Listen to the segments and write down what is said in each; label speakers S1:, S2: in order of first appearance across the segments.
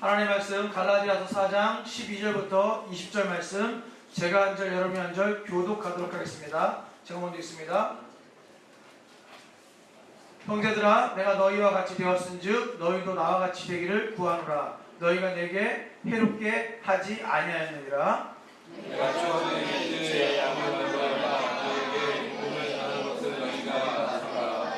S1: 하나님의 말씀 갈라디아서 4장 12절부터 20절 말씀 제가 한 절 여러분이 한 절 교독하도록 하겠습니다. 제가 먼저 읽습니다. 형제들아 내가 너희와 같이 되었은즉 너희도 나와 같이 되기를 구하노라. 너희가 내게 해롭게 하지 아니하였느니라.
S2: 내가 처음에 내 양을 구하라. 너희에게 복을 전하는 것을 너희가 아노라.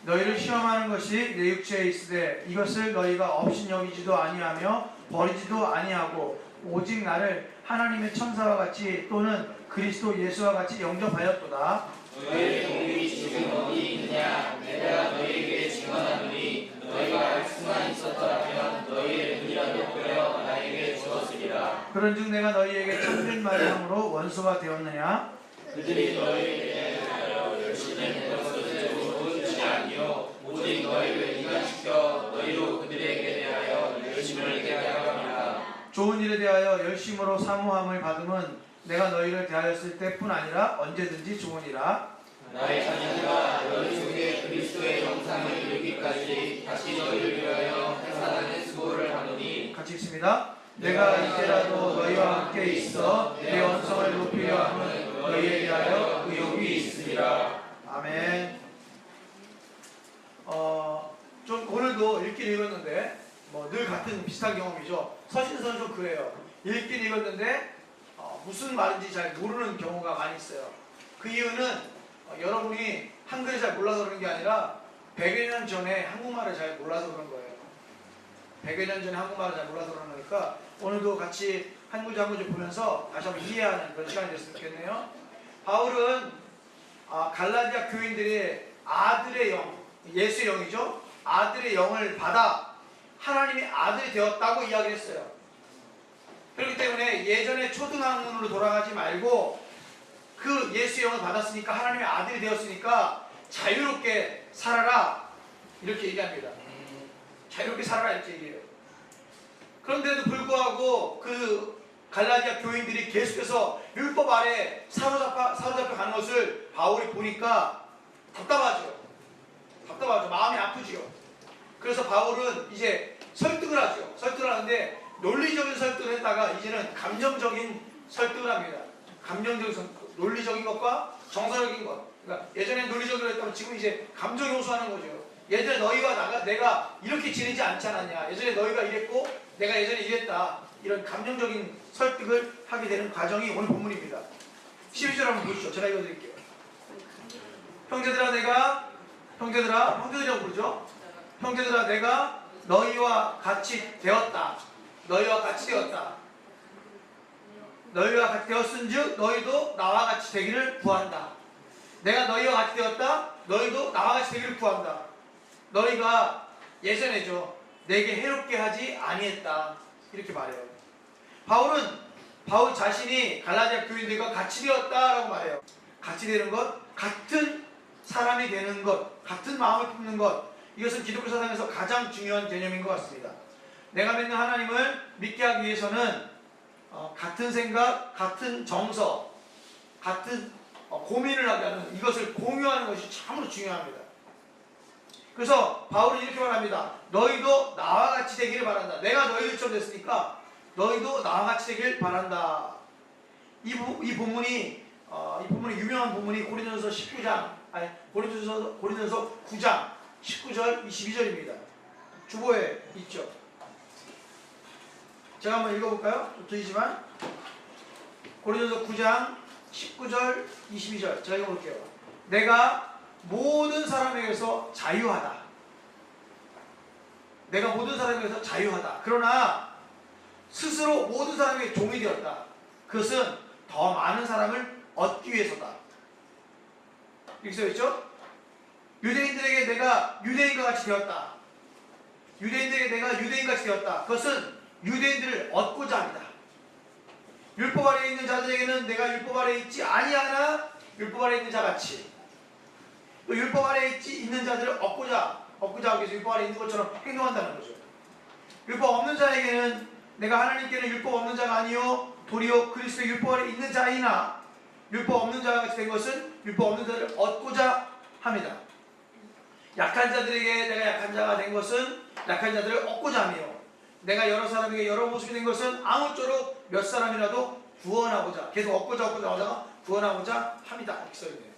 S1: 너희를 시험하는 것이 내 육체에 있으되 이것을 너희가 없인 여기지도 아니하며 버리지도 아니하고 오직 나를 하나님의 천사와 같이 또는 그리스도 예수와 같이 영접하였도다.
S2: 너희의 동일이 지금 어디 있느냐? 내가 너희에게 증언하노니 너희가 알 수만 있었더라면 너희의 눈이라도 보여 나에게 주었으리라.
S1: 그런즉 내가 너희에게 참된 말을 함으로 원수가 되었느냐?
S2: 그들이 너희에게 대하여 열심히 된 것을 좋은 것이 아니요 오직 너희를 이간시켜 너희로 그들에게 대하여 열심을 하게 하려 합니다.
S1: 좋은 일에 대하여 열심으로 사모함을 받음은 내가 너희를 대하였을 때뿐 아니라 언제든지 좋으니라.
S2: 나의 자녀들아 너희 속에 그리스도의 영상을 이루기까지 다시 너희를 위하여 회사하는 수고를 하노니
S1: 같이 읽습니다. 내가 이제라도 너희와 함께 있어 내 원성을 높이려 함은 너희에 대하여 의욕이 있으리라. 아멘. 좀 오늘도 읽긴 읽었는데 늘 같은 비슷한 경험이죠. 서신서는 좀 그래요. 읽긴 읽었는데 무슨 말인지 잘 모르는 경우가 많이 있어요. 그 이유는 여러분이 한글을 잘 몰라서 그런 게 아니라 100여 년 전에 한국말을 잘 몰라서 그런 거예요. 100여 년 전에 한국말을 잘 몰라서 그런 거니까 오늘도 같이 한 구절 한 구절 보면서 다시 한번 이해하는 그런 시간이 됐으면 좋겠네요. 바울은 갈라디아 교인들의 아들의 영, 예수의 영이죠. 아들의 영을 받아 하나님의 아들이 되었다고 이야기했어요. 그렇기 때문에 예전에 초등학문으로 돌아가지 말고 그 예수의 영을 받았으니까 하나님의 아들이 되었으니까 자유롭게 살아라 이렇게 얘기합니다. 자유롭게 살아라 이렇게 얘기해요. 그런데도 불구하고 그 갈라디아 교인들이 계속해서 율법 아래 사로잡혀 가는 것을 바울이 보니까 답답하죠. 마음이 아프죠. 그래서 바울은 이제 설득을 하죠. 설득을 하는데 논리적인 설득을 했다가 이제는 감정적인 설득을 합니다. 논리적인 것과 정서적인 것. 그러니까 예전에 논리적으로 했다면 지금 이제 감정이 호소하는 거죠. 예전에 너희와 내가 이렇게 지내지 않지 않았냐. 예전에 너희가 이랬고 내가 예전에 이랬다. 이런 감정적인 설득을 하게 되는 과정이 오늘 본문입니다. 12절 한번 보시죠. 제가 읽어드릴게요. 형제들이라고 부르죠. 형제들아 내가 너희와 같이 되었다. 너희와 같이 되었은즉 너희도 나와 같이 되기를 구한다. 내가 너희와 같이 되었다. 너희도 나와 같이 되기를 구한다. 너희가 예전에죠. 내게 해롭게 하지 아니했다. 이렇게 말해요. 바울 자신이 갈라디아 교인들과 같이 되었다라고 말해요. 같이 되는 것, 같은 사람이 되는 것, 같은 마음을 품는 것. 이것은 기독교 사상에서 가장 중요한 개념인 것 같습니다. 내가 믿는 하나님을 믿게 하기 위해서는 같은 생각, 같은 정서, 같은 고민을 하게 하는 이것을 공유하는 것이 참으로 중요합니다. 그래서 바울은 이렇게 말합니다. 너희도 나와 같이 되기를 바란다. 내가 너희들처럼 됐으니까 너희도 나와 같이 되기를 바란다. 이 본문이 유명한 본문이 고린도서 9장 19절 22절입니다. 주보에 있죠. 제가 한번 읽어볼까요? 좀 길지만 고린도서 9장 19절 22절 제가 읽어볼게요. 내가 모든 사람에게서 자유하다. 그러나 스스로 모든 사람에게 종이 되었다. 그것은 더 많은 사람을 얻기 위해서다. 이렇게 써있죠? 유대인들에게 내가 유대인과 같이 되었다. 그것은 유대인들을 얻고자 합니다. 율법 아래에 있는 자들에게는 내가 율법 아래에 있지 아니하나 율법 아래에 있는 자같이 또 율법 아래에 있는 자들을 얻고자 하기 위해서 율법 아래에 있는 것처럼 행동한다는 거죠. 율법 없는 자에게는 내가 하나님께는 율법 없는 자가 아니요 도리어 그리스도의 율법 아래에 있는 자이나 율법 없는 자와 같이 된 것은 율법 없는 자를 얻고자 합니다. 약한 자들에게 내가 약한 자가 된 것은 약한 자들을 얻고자 하며 내가 여러 사람에게 여러 모습이 된 것은 아무쪼록 몇 사람이라도 구원하고자, 계속 얻고자 하다가 구원하고자 합니다. 이렇게 써있네요.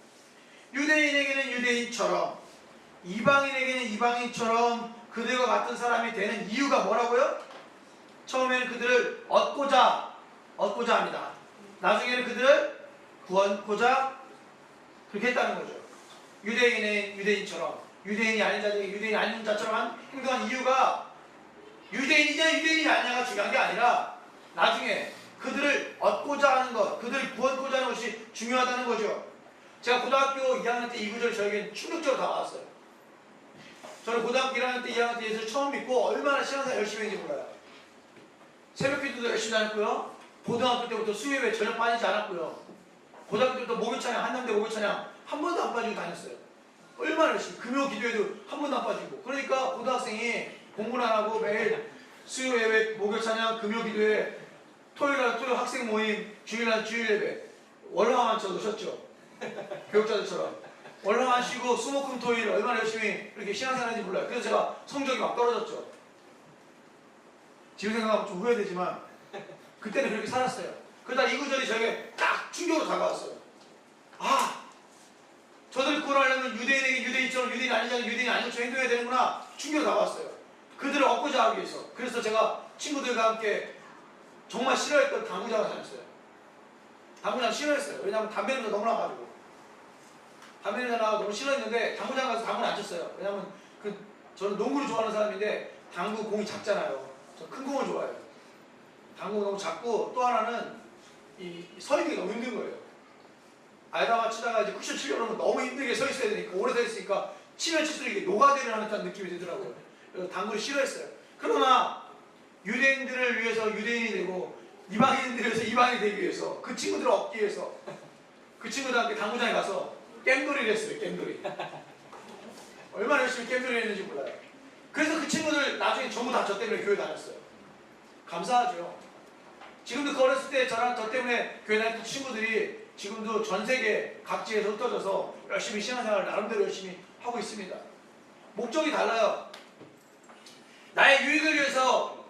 S1: 유대인에게는 유대인처럼, 이방인에게는 이방인처럼 그들과 같은 사람이 되는 이유가 뭐라고요? 처음에는 그들을 얻고자 합니다. 나중에는 그들을 구원고자 그렇게 했다는 거죠. 유대인의 유대인처럼, 유대인이 아닌 자들에게 유대인이 아닌 자처럼 행동한 이유가 유대인이냐 유대인이 아니냐가 중요한 게 아니라 나중에 그들을 얻고자 하는 것, 그들을 구원고자 하는 것이 중요하다는 거죠. 제가 고등학교 2학년 때 이 구절이 저에게 충격적으로 다가왔어요. 저는 고등학교 1학년 때 2학년 때 예수를 처음 믿고 얼마나 신앙생활 열심히 했는지 몰라요. 새벽 기도도 열심히 다녔고요. 고등학교 때부터 수요일에 전혀 빠지지 않았고요. 고등학교 때부터 목요 찬양, 한남대 목요 찬양 한 번도 안 빠지고 다녔어요. 얼마나 열심히. 금요 기도에도 한 번도 안 빠지고. 그러니까 고등학생이 공부를 안 하고 매일 수요 예배, 목요 찬양, 금요 기도에 토요일날 토요일 학생 모임, 주일날 주일 예배, 월화만 쳐놓으셨죠. 교육자들처럼. 월화만 쉬고 수목금 토일 얼마나 열심히 이렇게 신앙생활 하는지 몰라요. 그래서 제가 성적이 막 떨어졌죠. 지금 생각하면 좀 후회되지만 그때는 그렇게 살았어요. 그러다 이 구절이 저에게 딱 충격으로 다가왔어요. 아, 저들을 구원하려면 유대인에게 유대인처럼, 유대인이 아닌 자는 유대인이 아닌 것처럼 행동해야 되는구나. 충격으로 다가왔어요. 그들을 얻고자 하기 위해서. 그래서 제가 친구들과 함께 정말 싫어했던 당구장을 다녔어요. 당구장 싫어했어요. 왜냐하면 담배 냄새가 너무 나가지고. 담배 냄새가 나가 너무 싫어했는데 당구장 가서 당구는 안 쳤어요. 왜냐하면 저는 농구를 좋아하는 사람인데 당구 공이 작잖아요. 저는 큰 공을 좋아해요. 당구가 너무 작고 또 하나는 이 서 있는 게 너무 힘든 거예요. 알다가 치다가 이제 쿠션 치려고 하면 너무 힘들게 서 있어야 되니까, 오래 서 있으니까 치면 칠수록 이게 노가대를 하는 듯한 느낌이 들더라고요. 그래서 당구를 싫어했어요. 그러나 유대인들을 위해서 유대인이 되고 이방인들을 위해서 이방인이 되기 위해서 그 친구들을 얻기 위해서 그 친구들과 함께 당구장에 가서 겜돌이를 했어요. 겜돌이. 얼마나 열심히 겜돌이를 했는지 몰라요. 그래서 그 친구들 나중에 전부 다 저 때문에 교회 다녔어요. 감사하죠. 지금도 그 어렸을 때 저 때문에 교회 다녔던 친구들이 지금도 전 세계 각지에서 흩어져서 열심히 신앙생활을 나름대로 열심히 하고 있습니다. 목적이 달라요. 나의 유익을 위해서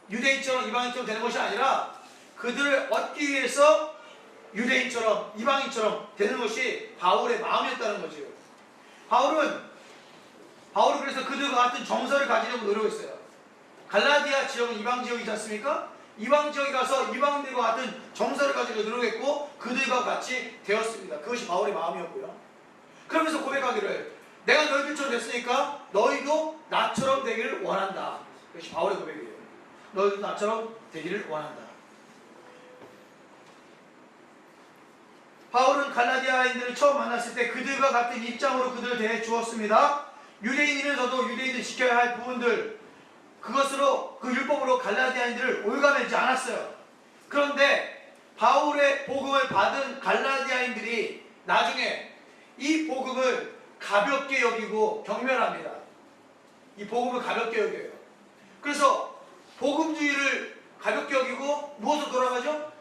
S1: 유대인처럼 이방인처럼 되는 것이 아니라 그들을 얻기 위해서 유대인처럼 이방인처럼 되는 것이 바울의 마음이었다는 거죠. 바울은 그래서 그들과 같은 정서를 가지려고 노력했어요. 갈라디아 지역은 이방 지역이지 않습니까? 이방 지역에 가서 이방인들과 같은 정서를 가지고 노력했고 그들과 같이 되었습니다. 그것이 바울의 마음이었고요. 그러면서 고백하기를 내가 너희들처럼 됐으니까 너희도 나처럼 되기를 원한다. 그것이 바울의 고백이에요. 너희도 나처럼 되기를 원한다. 바울은 갈라디아인들을 처음 만났을 때 그들과 같은 입장으로 그들을 대해 주었습니다. 유대인이면서도 유대인들이 지켜야 할 부분들, 그것으로 그 율법으로 갈라디아인들을 올가매지 않았어요. 그런데 바울의 복음을 받은 갈라디아인들이 나중에 이 복음을 가볍게 여기고 경멸합니다. 이 복음을 가볍게 여겨요. 그래서 복음주의를 가볍게 여기고 무엇으로 돌아가죠?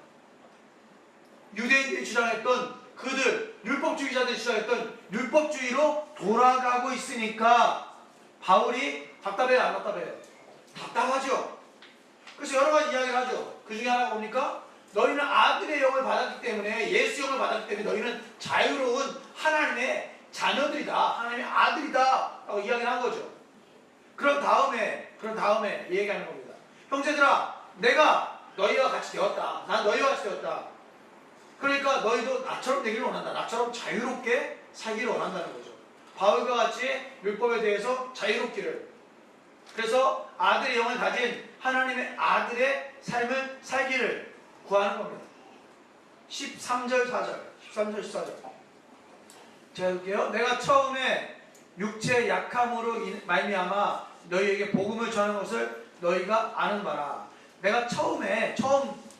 S1: 유대인들이 주장했던 그들, 율법주의자들이 주장했던 율법주의로 돌아가고 있으니까 바울이 답답해요, 안 답답해요? 답답하죠. 그래서 여러 가지 이야기를 하죠. 그 중에 하나가 뭡니까? 너희는 아들의 영을 받았기 때문에, 예수 영을 받았기 때문에 너희는 자유로운 하나님의 자녀들이다, 하나님의 아들이다 라고 이야기를 한 거죠. 그런 다음에 얘기하는 겁니다. 형제들아, 내가 너희와 같이 되었다. 난 너희와 같이 되었다. 그러니까 너희도 나처럼 되기를 원한다. 나처럼 자유롭게 살기를 원한다는 거죠. 바울과 같이 율법에 대해서 자유롭기를. 그래서 아들의 영을 가진 하나님의 아들의 삶을 살기를 구하는 겁니다. 13절 4절. 13절 14절. 제가 읽을게요. 내가 처음에 육체의 약함으로 말미암아 너희에게 복음을 전하는 것을 너희가 아는 바라. 내가 처음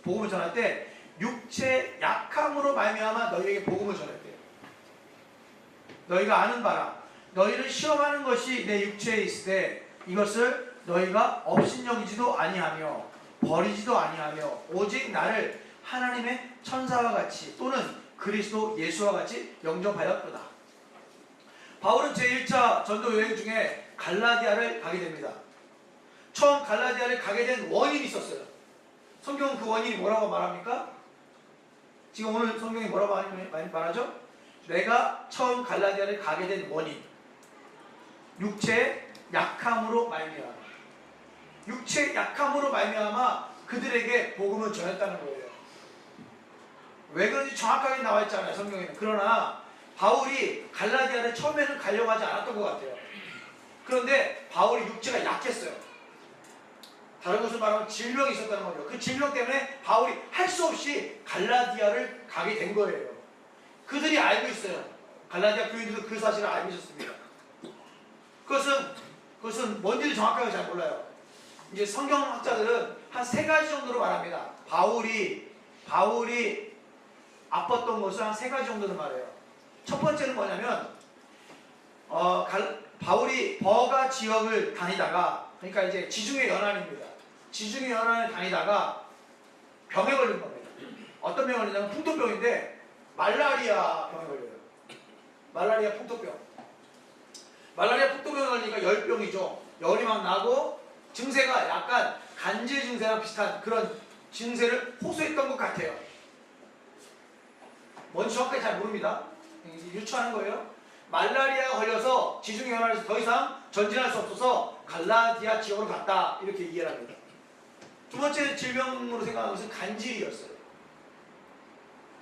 S1: 복음을 전할 때 육체의 약함으로 말미암아 너희에게 복음을 전했대요. 너희가 아는 바라. 너희를 시험하는 것이 내 육체에 있으되 이것을 너희가 업신여기지도 아니하며 버리지도 아니하며 오직 나를 하나님의 천사와 같이 또는 그리스도 예수와 같이 영접하였도다. 바울은 제1차 전도 여행 중에 갈라디아를 가게 됩니다. 처음 갈라디아를 가게 된 원인이 있었어요. 성경은 그 원인이 뭐라고 말합니까? 지금 오늘 성경이 뭐라고 많이 말하죠? 내가 처음 갈라디아를 가게 된 원인, 육체의 약함으로 말미암아. 육체의 약함으로 말미암아 그들에게 복음을 전했다는 거예요. 왜 그런지 정확하게 나와 있잖아요, 성경에는. 그러나 바울이 갈라디아를 처음에는 가려고 하지 않았던 것 같아요. 그런데 바울이 육체가 약했어요. 다른 것을 말하면 질병이 있었다는 거죠. 그 질병 때문에 바울이 할 수 없이 갈라디아를 가게 된 거예요. 그들이 알고 있어요. 갈라디아 교인들도 그 사실을 알고 있었습니다. 그것은 뭔지를 정확하게 잘 몰라요. 이제 성경학자들은 한 3가지 정도로 말합니다. 바울이 아팠던 것을 한 3가지 정도로 말해요. 첫 번째는 뭐냐면 바울이 버가 지역을 다니다가, 그러니까 이제 지중해 연안입니다. 지중해 연안을 다니다가 병에 걸린 겁니다. 어떤 병에 걸리냐면 풍토병인데 말라리아 병에 걸려요. 말라리아 풍토병. 말라리아 풍토병에 걸리니까 열병이죠. 열이 막 나고 증세가 약간 간질 증세랑 비슷한 그런 증세를 호소했던 것 같아요. 뭔지 정확하게 잘 모릅니다. 유추하는 거예요. 말라리아가 걸려서 지중해 연안에서 더 이상 전진할 수 없어서 갈라디아 지역으로 갔다, 이렇게 이해를 합니다. 두 번째 질병으로 생각하는 것은 간질이었어요.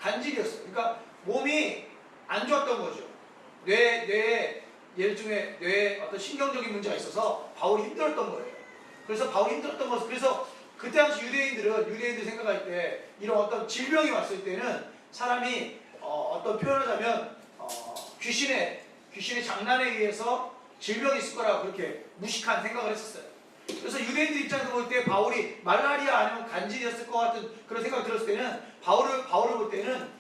S1: 간질이었어요. 그러니까 몸이 안 좋았던 거죠. 뇌에 어떤 신경적인 문제가 있어서 바울이 힘들었던 거예요. 그래서 바울이 힘들었던 것은, 그래서 그때 당시 유대인들 생각할 때 이런 어떤 질병이 왔을 때는 사람이 어떤 표현을 하자면 귀신의 장난에 의해서 질병이 있을 거라고 그렇게 무식한 생각을 했었어요. 그래서 유대인들 입장에서 볼 때 바울이 말라리아 아니면 간질이었을 것 같은 그런 생각이 들었을 때는 바울을 볼 때는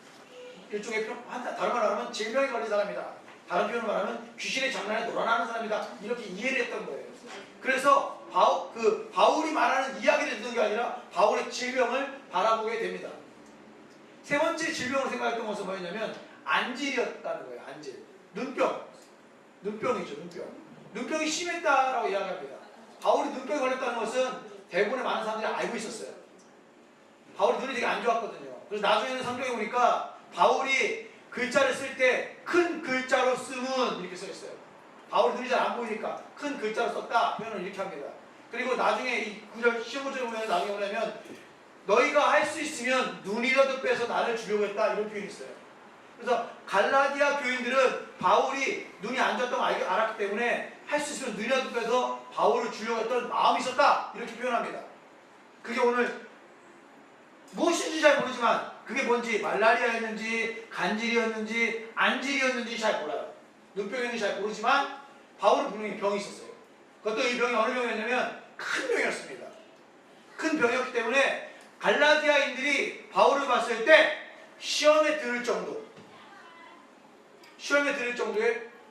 S1: 일종의 다른 말로 하면 질병에 걸린 사람이다. 다른 표현으로 말하면 귀신의 장난에 놀아나는 사람이다. 이렇게 이해를 했던 거예요. 그래서 바울이 말하는 이야기를 듣는 게 아니라 바울의 질병을 바라보게 됩니다. 세 번째 질병으로 생각했던 것은 뭐였냐면 안질이었다는 거예요. 안질. 눈병이죠. 눈병이 심했다라고 이야기합니다. 바울이 눈병에 걸렸다는 것은 대부분의 많은 사람들이 알고 있었어요. 바울이 눈이 되게 안 좋았거든요. 그래서 나중에는 성경에 보니까 바울이 글자를 쓸 때 큰 글자로 쓰면 이렇게 써 있어요. 바울이 눈이 잘 안 보이니까 큰 글자로 썼다 표현을 이렇게 합니다. 그리고 나중에 이 9절 15절에 보면 나중에 뭐냐면 너희가 할 수 있으면 눈이라도 빼서 나를 주려고 했다, 이런 표현이 있어요. 그래서 갈라디아 교인들은 바울이 눈이 안 좋았던 걸 알았기 때문에 할 수 있으면 눈이라도 빼서 바울을 주려고 했던 마음이 있었다, 이렇게 표현합니다. 그게 오늘 무엇인지 잘 모르지만 그게 뭔지, 말라리아였는지 간질이었는지 안질이었는지 잘 몰라요. 눈병이었는지 잘 모르지만 바울은 분명히 병이 있었어요. 그것도 이 병이 어느 병이었냐면 큰 병이었습니다. 큰 병이었기 때문에 갈라디아인들이 바울을 봤을 때 시험에 들을 정도의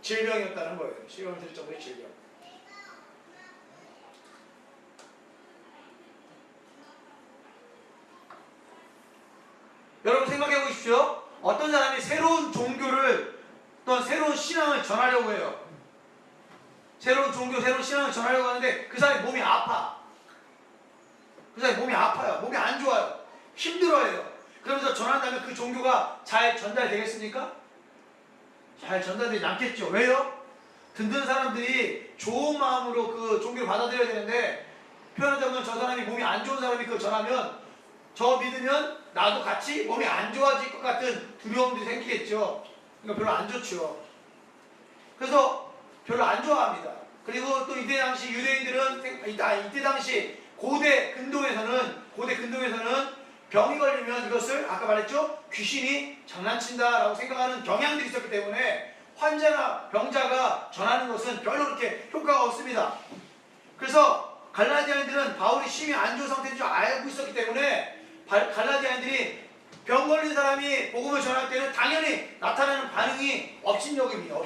S1: 질병이었다는 거예요. 시험에 들을 정도의 질병. 여러분 생각해 보십시오. 어떤 사람이 새로운 종교를, 또는 새로운 신앙을 전하려고 해요. 새로운 종교, 새로운 신앙을 전하려고 하는데 그 사람이 몸이 아파. 그 사람이 몸이 아파요. 몸이 안 좋아요. 힘들어해요. 그러면서 전한다면 그 종교가 잘 전달되겠습니까? 잘 전달되지 않겠죠. 왜요? 듣는 사람들이 좋은 마음으로 그 종교를 받아들여야 되는데, 표현하자면 저 사람이 몸이 안 좋은 사람이 그걸 전하면, 저 믿으면 나도 같이 몸이 안 좋아질 것 같은 두려움들이 생기겠죠. 그러니까 별로 안 좋죠. 그래서 별로 안 좋아합니다. 그리고 또 이때 당시 유대인들은, 이때 당시 고대 근동에서는 병이 걸리면 이것을 아까 말했죠? 귀신이 장난친다라고 생각하는 경향들이 있었기 때문에 환자나 병자가 전하는 것은 별로 그렇게 효과가 없습니다. 그래서 갈라디아인들은 바울이 심히 안 좋은 상태인 줄 알고 있었기 때문에 갈라디아인들이 병 걸린 사람이 복음을 전할 때는 당연히 나타나는 반응이 업신여김이에요.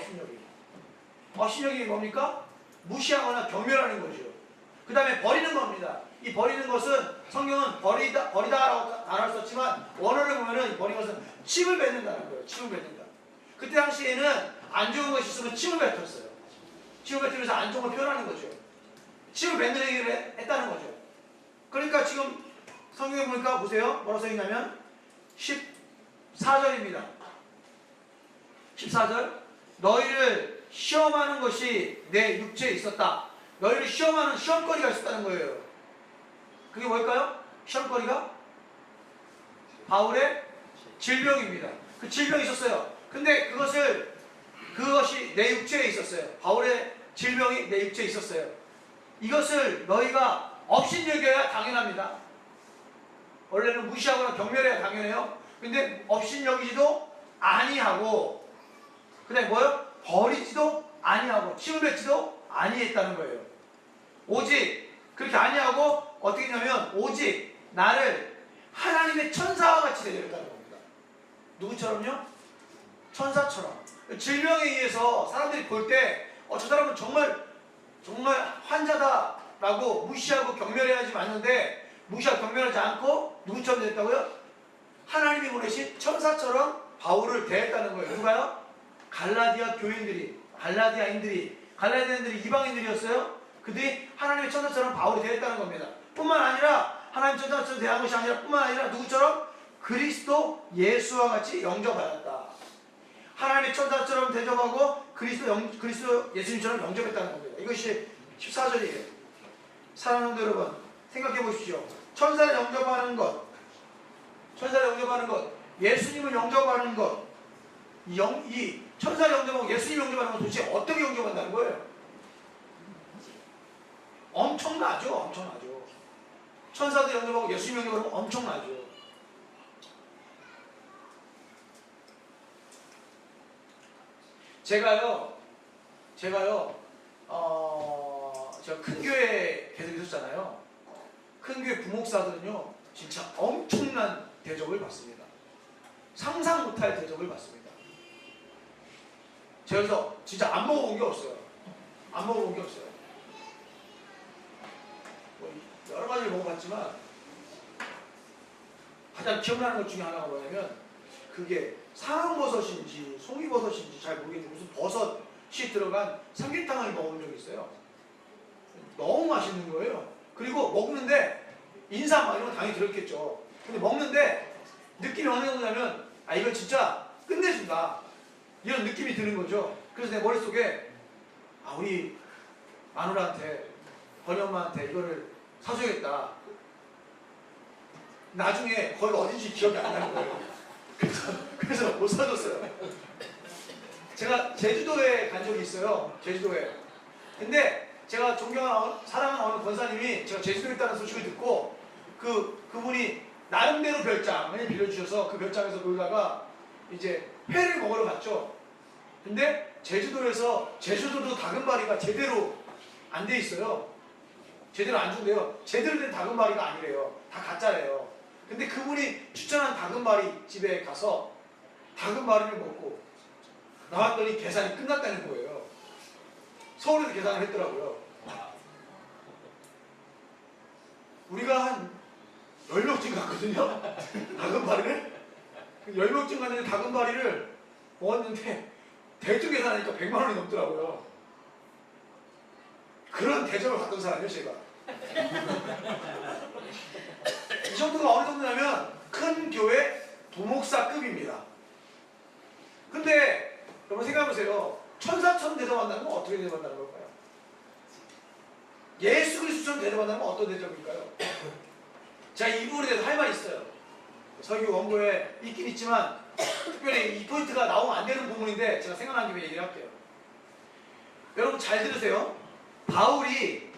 S1: 업신여김이 뭡니까? 무시하거나 경멸하는 거죠. 그 다음에 버리는 겁니다. 이 버리는 것은 성경은 버리다라고 단어를 썼지만 원어를 보면은 버리는 것은 침을 뱉는다는 거예요. 침을 뱉는다. 그때 당시에는 안 좋은 것이 있으면 침을 뱉었어요. 침을 뱉으면서 안 좋은 걸 표현하는 거죠. 침을 뱉는 행위를 했다는 거죠. 그러니까 지금 성경에 보니까 보세요. 뭐라고 써있냐면 14절입니다. 14절. 너희를 시험하는 것이 내 육체에 있었다. 너희를 시험하는 시험거리가 있었다는 거예요. 그게 뭘까요? 시험거리가? 바울의 질병입니다. 그 질병이 있었어요. 근데 그것이 내 육체에 있었어요. 바울의 질병이 내 육체에 있었어요. 이것을 너희가 업신여겨야 당연합니다. 원래는 무시하거나 경멸해야 당연해요. 근데 업신여기지도 아니하고, 그 다음에 뭐요? 버리지도 아니하고, 침을 뱉지도 아니했다는 거예요. 오직 그렇게 아니하고 어떻게 했냐면, 오직 나를 하나님의 천사와 같이 대접했다는 겁니다. 누구처럼요? 천사처럼. 질병에 의해서 사람들이 볼 때 저 사람은 정말 환자다라고 무시하고 경멸해야지 맞는데, 무시하고 경멸하지 않고 누구처럼 됐다고요? 하나님이 보내신 천사처럼 바울을 대했다는 거예요. 누가요? 갈라디아 갈라디아인들이 이방인들이었어요. 그들이 하나님의 천사처럼 바울이 대했다는 겁니다. 뿐만 아니라 하나님 천사처럼 대한 것이 아니라 뿐만 아니라 누구처럼? 그리스도 예수와 같이 영접하였다. 하나님의 천사처럼 대접하고 그리스도 예수님처럼 영접했다는 겁니다. 이것이 14절이에요. 사랑하는 성도 여러분, 생각해 보십시오. 천사를 영접하는 것, 예수님을 영접하는 것, 이 천사를 영접하고 예수님 영접하는 것 도대체 어떻게 영접한다는 거예요? 엄청나죠. 천사들 영접하고 예수님 영접하는 건 엄청나죠. 제가 큰 교회 계속 있었잖아요. 큰 교회 부목사들은요, 진짜 엄청난 대접을 받습니다. 상상 못할 대접을 받습니다. 제가 그래서 진짜 안 먹어본 게 없어요. 뭐 여러 가지를 먹어봤지만 가장 기억나는 것 중에 하나가 뭐냐면, 그게 상황버섯인지 송이버섯인지 잘 모르겠는데 무슨 버섯이 들어간 삼계탕을 먹은 적이 있어요. 너무 맛있는 거예요. 그리고 먹는데 인삼 이런 건 당연히 들었겠죠. 근데 먹는데 느낌이 어느 정도냐면, 이건 진짜 끝내준다, 이런 느낌이 드는 거죠. 그래서 내 머릿속에 우리 마누라한테, 번희 엄마한테 이거를 사줘야겠다. 나중에 거기가 어딘지 기억이 안 나는 거예요. 그래서 못 사줬어요. 제가 제주도에 간 적이 있어요. 제주도에. 근데 제가 존경하는 사랑하는 어느 권사님이 제가 제주도에 있다는 소식을 듣고 그분이 나름대로 별장을 빌려주셔서 그 별장에서 놀다가 이제 회를 먹으러 갔죠. 근데 제주도도 다금바리가 제대로 안 돼 있어요. 제대로 안 준대요. 제대로 된 다금바리가 아니래요. 다 가짜래요. 근데 그분이 추천한 다금바리 집에 가서 다금바리를 먹고 나왔더니 계산이 끝났다는 거예요. 서울에서 계산을 했더라고요. 우리가 한 10명쯤 갔거든요. 다금바리를. 10명쯤 갔는데 다금바리를 먹었는데 대충 계산하니까 100만 원이 넘더라고요. 그런 대접을 받던 사람이에요, 제가. 이 정도가 어느 정도냐면 큰 교회 부목사급입니다. 근데 여러분 생각해보세요. 천사처럼 대접한다는 건 어떻게 대접한다는 걸까요? 예수 그리스도처럼 대접한다는 건 어떤 대접일까요? 제가 이 부분에 대해서 할 말이 있어요. 설교 원고에 있긴 있지만 특별히 이 포인트가 나오면 안 되는 부분인데 제가 생각난 김에 얘기를 할게요. 여러분 잘 들으세요. 바울이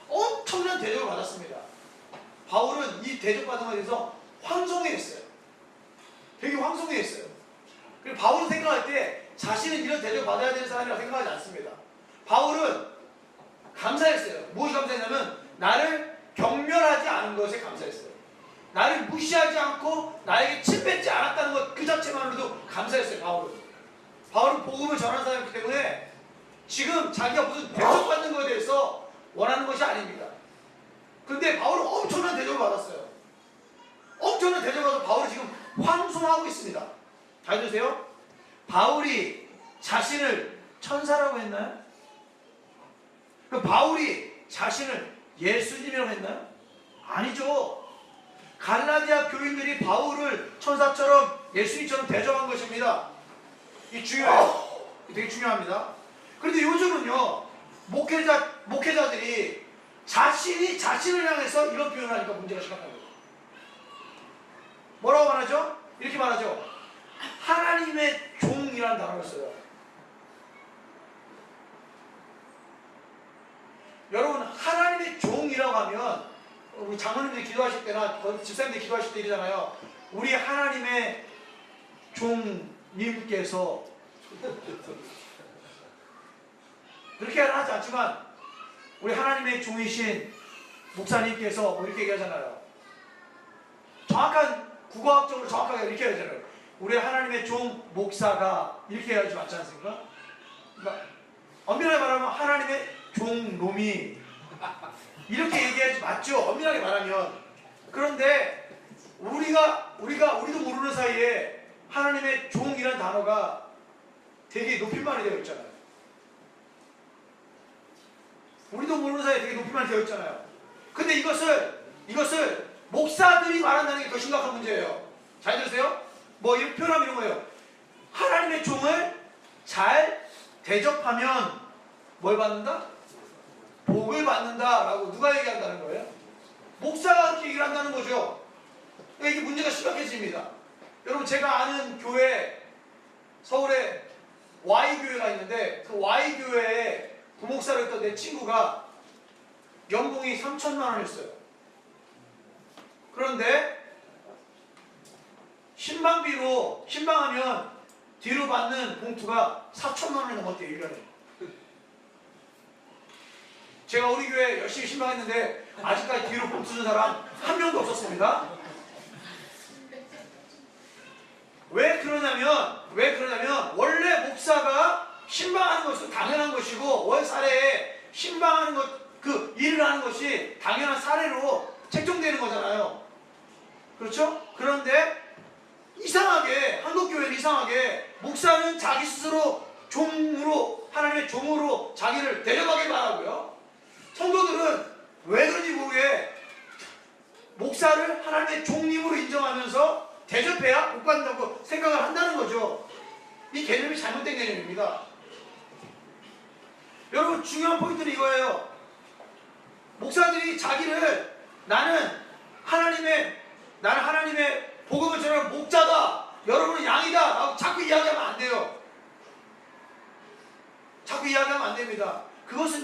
S1: 엄청난 대접을 받았습니다. 바울은 이 대접받은 것에 대해서 황송해했어요. 되게 황송해했어요. 그리고 바울은 생각할 때 자신은 이런 대접을 받아야 되는 사람이라고 생각하지 않습니다. 바울은 감사했어요. 무엇이 감사했냐면 나를 경멸하지 않은 것에 감사했어요. 나를 무시하지 않고 나에게 침 뱉지 않았다는 것 그 자체만으로도 감사했어요. 바울은 복음을 전하는 사람이기 때문에 지금 자기가 무슨 대접받는 것에 대해서 원하는 것이 아닙니다. 그런데 바울은 엄청난 대접을 받았어요. 엄청난 대접을 받아서 바울이 지금 황송하고 있습니다. 잘 들으세요. 바울이 자신을 천사라고 했나요? 그 바울이 자신을 예수님이라고 했나요? 아니죠. 갈라디아 교인들이 바울을 천사처럼 예수님처럼 대접한 것입니다. 이 중요해요. 되게 중요합니다. 그런데 요즘은요, 목회자들이 자신을 향해서 이런 표현을 하니까 문제가 심각한 거예요. 뭐라고 말하죠? 이렇게 말하죠. 하나님의 종이라는 단어를 써요. 여러분, 하나님의 종이라고 하면 우리 장로님들이 기도하실 때나 집사님들이 기도하실 때 이러잖아요. 우리 하나님의 종님께서 그렇게 하지 않지만 우리 하나님의 종이신 목사님께서 뭐 이렇게 얘기하잖아요. 정확한 국어학적으로 정확하게 이렇게 하잖아요. 우리 하나님의 종 목사가 이렇게 해야지 맞지 않습니까? 그러니까 엄밀하게 말하면 하나님의 종놈이 이렇게 얘기해야지 맞죠? 엄밀하게 말하면. 그런데 우리도 모르는 사이에 하나님의 종이라는 단어가 되게 높임말이 되어 있잖아요. 우리도 모르는 사이에 되게 높임말이 되어 있잖아요. 근데 이것을 목사들이 말한다는 게 더 심각한 문제예요. 잘 들으세요? 뭐 이런 표현하면 이런 거예요. 하나님의 종을 잘 대접하면 뭘 받는다? 복을 받는다라고 누가 얘기한다는 거예요? 목사가 그렇게 얘기를 한다는 거죠. 그러니까 이게 문제가 심각해집니다. 여러분, 제가 아는 교회, 서울에 Y교회가 있는데 그 Y교회에 부목사를 했던 내 친구가 연봉이 3천만 원이었어요. 그런데 신방하면 뒤로 받는 봉투가 4천만 원이 넘었대요, 1년에. 제가 우리 교회 열심히 신방했는데 아직까지 뒤로 봉투 준 사람 한 명도 없었습니다. 왜 그러냐면 원래 목사가 신방하는 것은 당연한 것이고 월사례에 신방하는 것, 그 일을 하는 것이 당연한 사례로 책정되는 거잖아요. 그렇죠? 그런데 이상하게 한국교회는 이상하게 목사는 자기 스스로 종으로, 하나님의 종으로 자기를 대접하길 바라고요. 성도들은 왜 그런지 모르게 목사를 하나님의 종님으로 인정하면서 대접해야 복 받는다고 생각을 한다는 거죠. 이 개념이 잘못된 개념입니다. 여러분, 중요한 포인트는 이거예요. 목사들이 자기를 나는 하나님의 복음을 전하는 목자다, 여러분은 양이다 라고 자꾸 이야기하면 안 돼요. 자꾸 이야기하면 안 됩니다. 그것은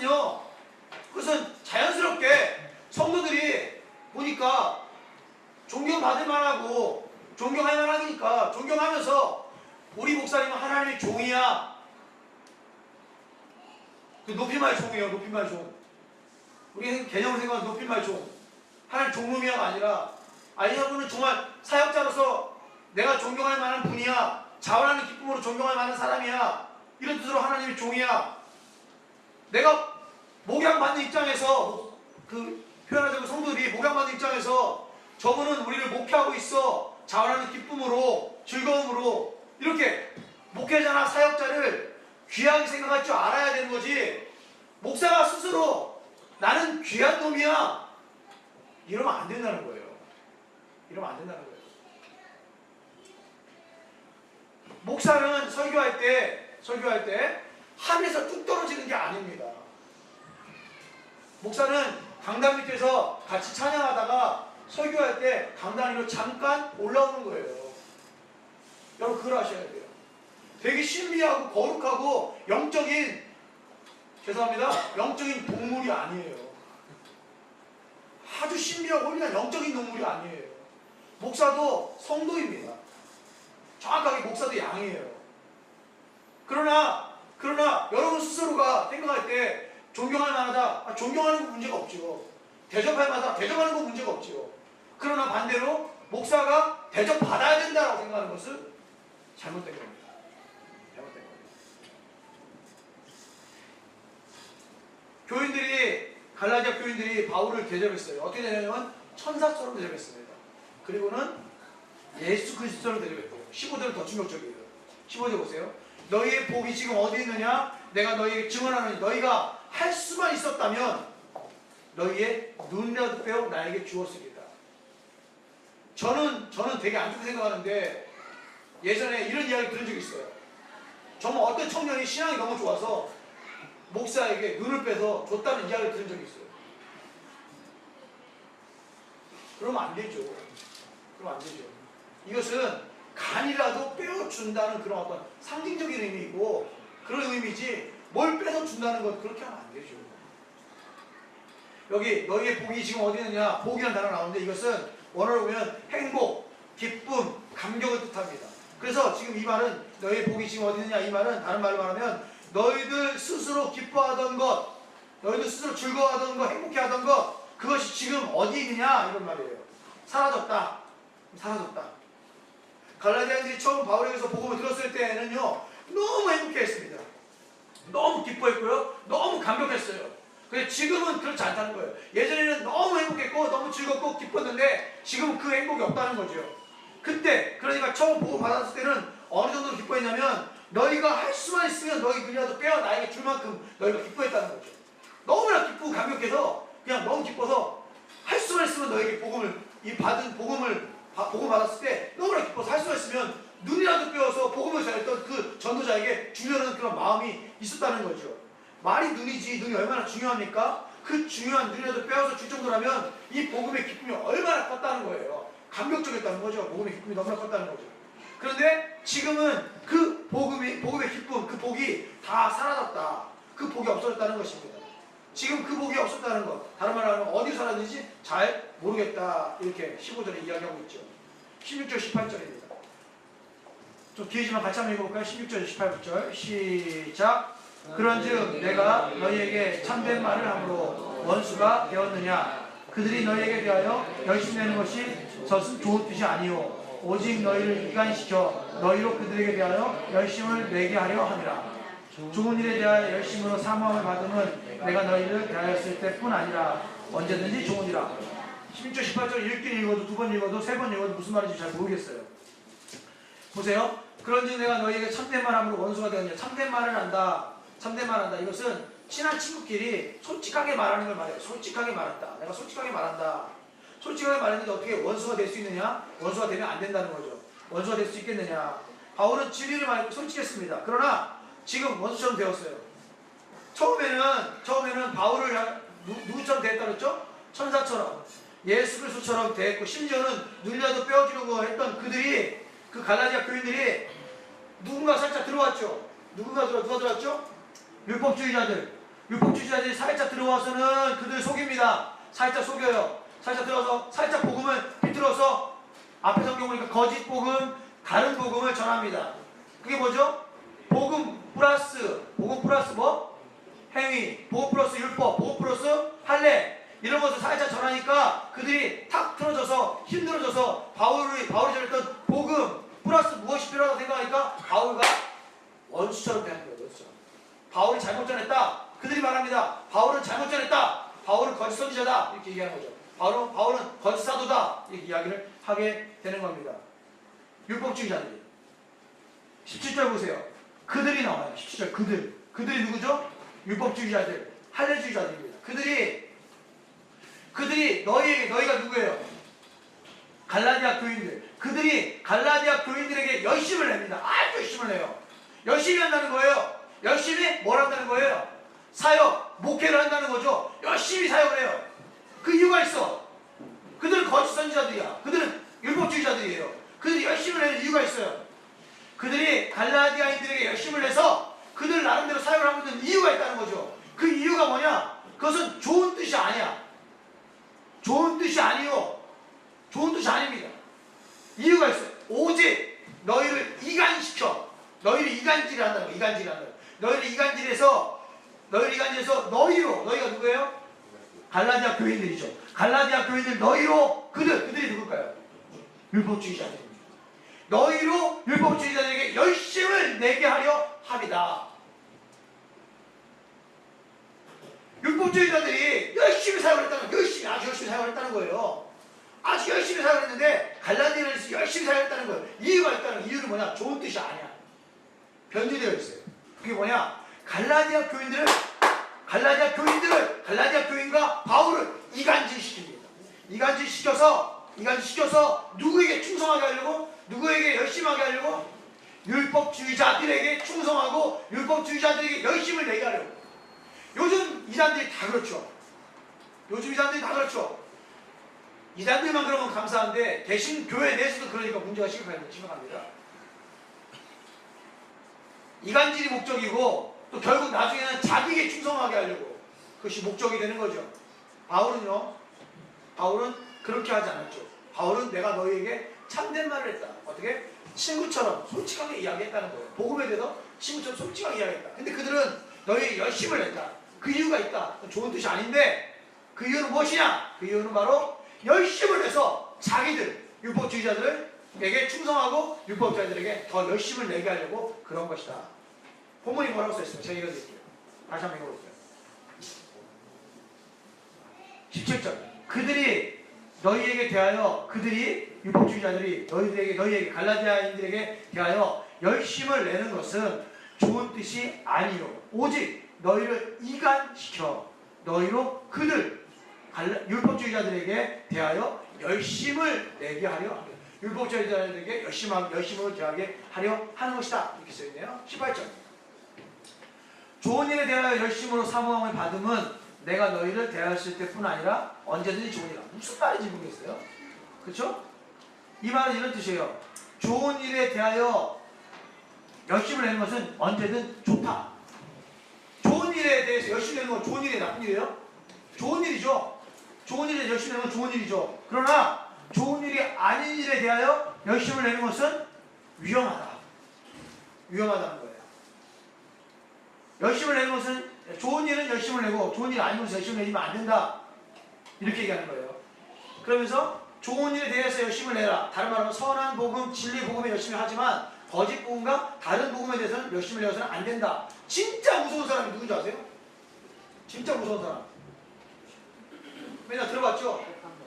S1: 자연스럽게 성도들이 보니까 존경받을 만하고 존경할 만하니까 존경하면서 우리 목사님은 하나님의 종이야. 그 높임말 종이에요. 높임말 종. 우리 개념을 생각하면 높임말 종. 하나님 종놈이야가 아니라, 여러분은 정말 사역자로서 내가 존경할 만한 분이야, 자원하는 기쁨으로 존경할 만한 사람이야, 이런 뜻으로 하나님의 종이야. 내가 목양받는 입장에서, 표현하자면 성도들이 목양받는 입장에서 저분은 우리를 목회하고 있어, 자원하는 기쁨으로, 즐거움으로, 이렇게 목회자나 사역자를 귀하게 생각할 줄 알아야 되는 거지. 목사가 스스로 나는 귀한 놈이야 이러면 안 된다는 거예요. 목사는 설교할 때 하늘에서 뚝 떨어지는 게 아닙니다. 목사는 강단 밑에서 같이 찬양하다가 설교할 때 강단 위로 잠깐 올라오는 거예요. 여러분, 그걸 아셔야 돼요. 되게 신비하고 거룩하고 영적인 동물이 아니에요. 아주 신비하고 홀리한 영적인 동물이 아니에요. 목사도 성도입니다. 정확하게 목사도 양이에요. 그러나 여러분 스스로가 생각할 때 존경할 만하다, 존경하는 건 문제가 없죠. 대접할 만하다, 대접하는 건 문제가 없죠. 그러나 반대로 목사가 대접받아야 된다고 생각하는 것은 잘못된 겁니다. 갈라디아 교인들이 바울을 대접했어요. 어떻게 되냐면 천사처럼 대접했습니다. 그리고는 예수 그리스도를 대접했고, 15절은 더 충격적이에요. 15절 보세요. 너희의 복이 지금 어디 있느냐? 내가 너희에게 증언하노니 너희가 할 수만 있었다면 너희의 눈이라도 빼어 나에게 주었으리라. 저는 되게 안 좋게 생각하는데 예전에 이런 이야기 들은 적이 있어요. 정말 어떤 청년이 신앙이 너무 좋아서 목사에게 눈을 빼서 줬다는 이야기를 들은 적이 있어요. 그러면 안 되죠. 그러면 안 되죠. 이것은 간이라도 빼어준다는 그런 어떤 상징적인 의미이고 그런 의미지 뭘 빼서준다는 것 그렇게 하면 안 되죠. 여기 너희의 복이 지금 어디 있느냐? 복이라는 단어가 나오는데 이것은 원어로 보면 행복, 기쁨, 감격을 뜻합니다. 그래서 지금 이 말은 너희의 복이 지금 어디 있느냐? 이 말은 다른 말로 말하면 너희들 스스로 기뻐하던 것, 너희들 스스로 즐거워하던 것, 행복해하던 것 그것이 지금 어디 있느냐? 이런 말이에요. 사라졌다. 사라졌다. 갈라디아인들이 처음 바울에게서 복음을 들었을 때에는요 너무 행복해했습니다. 너무 기뻐했고요. 너무 감격했어요. 근데 지금은 그렇지 않다는 거예요. 예전에는 너무 행복했고 너무 즐겁고 기뻤는데 지금은 그 행복이 없다는 거죠. 그때 그러니까 처음 복음 받았을 때는 어느 정도로 기뻐했냐면 너희가 할 수만 있으면 너희 눈이라도 빼어 나에게 줄 만큼 너희가 기뻐했다는 거죠. 너무나 기쁘고 감격해서 그냥 너무 기뻐서 할 수만 있으면 너에게 복음을 이 받은 복음 받았을 때 너무나 기뻐서 할 수만 있으면 눈이라도 빼어서 복음을 전했던 그 전도자에게 주려는 그런 마음이 있었다는 거죠. 말이 눈이지 눈이 얼마나 중요합니까? 그 중요한 눈이라도 빼어서 줄 정도라면 이 복음의 기쁨이 얼마나 컸다는 거예요. 감격적이었다는 거죠. 복음의 기쁨이 너무나 컸다는 거죠. 그런데 지금은 그 복음의 기쁨, 그 복이 다 사라졌다. 그 복이 없어졌다는 것입니다. 지금 그 복이 없었다는 것. 다른 말로 하면 어디서 사라졌는지 잘 모르겠다. 이렇게 15절에 이야기하고 있죠. 16절 18절입니다. 좀 길지만 같이 한번 읽어볼까요? 16절 18절 시작. 그런즉 내가 너희에게 참된 말을 함으로 원수가 되었느냐? 그들이 너희에게 대하여 열심히 내는 것이 젖은 좋은 뜻이 아니요 오직 너희를 이간시켜 너희로 그들에게 대하여 열심을 내게 하려 함이라. 좋은 일에 대하여 열심으로 사모함을 받음은 내가 너희를 대하였을 때뿐 아니라 언제든지 좋으니라. 16절 18절 읽긴 읽어도 두 번 읽어도 세 번 읽어도 무슨 말인지 잘 모르겠어요. 보세요. 그런즉 내가 너희에게 참된 말 함으로 원수가 되었느냐. 참된 말을 한다. 참된 말 한다. 이것은 친한 친구끼리 솔직하게 말하는 걸 말해요. 솔직하게 말한다. 내가 솔직하게 말한다. 솔직하게 말했는데 어떻게 원수가 될 수 있느냐? 원수가 되면 안 된다는 거죠. 원수가 될 수 있겠느냐? 바울은 진리를 말하고 솔직했습니다. 그러나 지금 원수처럼 되었어요. 처음에는 바울을 누구처럼 대했다 그랬죠? 천사처럼 예수 그리스도처럼 대했고 심지어는 눈이라도 빼어주려고 했던 그들이 그 갈라디아 교인들이 누군가 살짝 들어왔죠. 누가 들어왔죠? 율법주의자들이 살짝 들어와서는 그들 속입니다. 살짝 속여요. 살짝 들어서 살짝 복음을 비틀어서 앞에 성경 보니까 거짓 복음, 다른 복음을 전합니다. 그게 뭐죠? 복음 플러스 뭐? 행위, 복음 플러스 율법, 복음 플러스 할례 이런 것을 살짝 전하니까 그들이 탁 틀어져서 힘들어져서 바울이 전했던 복음 플러스 무엇이 필요하다고 생각하니까 바울과 원수처럼 대하는 거예요. 원수처럼. 바울이 잘못 전했다. 그들이 말합니다. 바울은 잘못 전했다. 바울은 거짓 선지자다. 이렇게 얘기하는 거죠. 바울은 거짓 사도다. 이렇게 이야기를 하게 되는 겁니다. 율법주의자들이. 17절 보세요. 그들이 나와요. 17절 그들이 누구죠? 율법주의자들, 할례주의자들입니다. 그들이 너희가 누구예요? 갈라디아 교인들. 그들이 갈라디아 교인들에게 열심을 냅니다. 아주 열심을 내요. 열심히 한다는 거예요. 열심히 뭘 한다는 거예요? 사역, 목회를 한다는 거죠. 열심히 사역을 해요. 그 이유가 있어. 그들은 거짓 선지자들이야. 그들은 율법주의자들이에요. 그들이 열심히 내는 이유가 있어요. 그들이 갈라디아인들에게 열심을 내서 그들 나름대로 사역을 하고 있는 이유가 있다는 거죠. 그 이유가 뭐냐? 그것은 좋은 뜻이 아니야. 좋은 뜻이 아니요. 좋은 뜻이 아닙니다. 이유가 있어요. 오직 너희를 이간시켜. 너희를 이간질을 한다는 거예요. 이간질을 한다는 거예요. 너희를 이간질해서 너희가 누구예요? 갈라디아 교인들이죠. 갈라디아 교인들 너희로 그들이 누굴까요? 율법주의자들입니다. 너희로 율법주의자들에게 열심을 내게 하려 합니다. 율법주의자들이 열심히 사역을 했다는 거예요. 아주 열심히 사역을 했다는 거예요. 아주 열심히 사역을 했는데 갈라디아에서 열심히 사역을 했다는 거예요. 이유가 있다는 거예요. 이유는 뭐냐? 좋은 뜻이 아니야. 변질되어 있어요. 그게 뭐냐? 갈라디아 교인과 바울을 이간질시킵니다. 이간질시켜서 누구에게 충성하게 하려고? 누구에게 열심하게 하려고? 율법주의자들에게 충성하고 율법주의자들에게 열심을 내게 하려고. 요즘 이단들이 다 그렇죠. 이단들만 그러면 감사한데 대신 교회 내에서도 그러니까 문제가 심각합니다. 이간질이 목적이고 또 결국 나중에는 자기에게 충성하게 하려고, 그것이 목적이 되는 거죠. 바울은 그렇게 하지 않았죠. 바울은 내가 너희에게 참된 말을 했다. 어떻게? 친구처럼 솔직하게 이야기했다는 거예요. 복음에 대해서 친구처럼 솔직하게 이야기했다. 근데 그들은 너희에게 열심을 냈다. 그 이유가 있다. 좋은 뜻이 아닌데 그 이유는 무엇이냐? 그 이유는 바로 열심을 내서 자기들, 율법주의자들에게 충성하고 율법주의자들에게 더 열심을 내게 하려고 그런 것이다. 본문이 뭐라고 써있어요? 제가 읽어드릴게요. 다시 한번 읽어볼게요. 17절. 그들이 율법주의자들이 너희에게 갈라디아인들에게 대하여 열심을 내는 것은 좋은 뜻이 아니요 오직 너희를 이간시켜 너희로 율법주의자들에게 대하여 열심을 내게 하려 합니다. 율법주의자들에게 열심을 대하게 하려 하는 것이다. 이렇게 써있네요. 18절. 좋은 일에 대하여 열심으로 사모함을 받음은 내가 너희를 대하였을 때뿐 아니라 언제든지 좋으니라. 무슨 말인지 모르겠어요. 그렇죠? 이 말은 이런 뜻이에요. 좋은 일에 대하여 열심을 내는 것은 언제든 좋다. 좋은 일에 대해서 열심히 내는 건 좋은 일이에요? 나쁜 일이에요? 좋은 일이죠. 좋은 일에 열심히 내는 건 좋은 일이죠. 그러나 좋은 일이 아닌 일에 대하여 열심을 내는 것은 위험하다는 거예요. 열심을 내는 것은, 좋은 일은 열심을 내고 좋은 일이 아닌 것은 열심을 내면 안 된다. 이렇게 얘기하는 거예요. 그러면서 좋은 일에 대해서 열심을 내라. 다른 말로 선한 복음, 진리 복음에 열심히 하지만 거짓 복음과 다른 복음에 대해서는 열심을 내서는 안 된다. 진짜 무서운 사람이 누군지 아세요? 진짜 무서운 사람. 맨날 들어봤죠?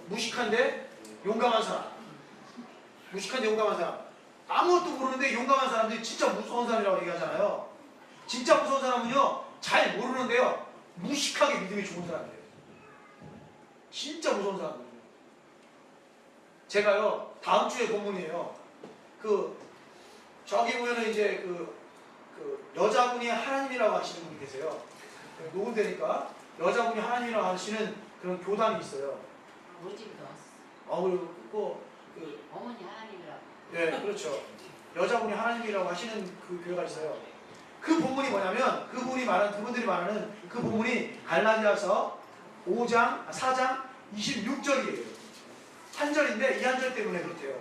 S1: 무식한데 용감한 사람. 아무것도 모르는데 용감한 사람들이 진짜 무서운 사람이라고 얘기하잖아요. 진짜 무서운 사람은요, 잘 모르는데요, 무식하게 믿음이 좋은 사람이에요. 진짜 무서운 사람들이에요. 제가요, 다음 주에 본문이에요. 저기 보면은 이제 여자분이 하나님이라고 하시는 분이 계세요. 녹음되니까 여자분이 하나님이라고 하시는 그런 교단이 있어요.
S3: 우리 집도 왔어.
S1: 그리고
S3: 어머니 하나님이라고.
S1: 네, 그렇죠. 여자분이 하나님이라고 하시는 그 교회가 있어요. 그 본문이 뭐냐면 그분들이 말하는 그 본문이 갈라디아서 4장 26절이에요. 한 절인데 이 한 절 때문에 그렇대요.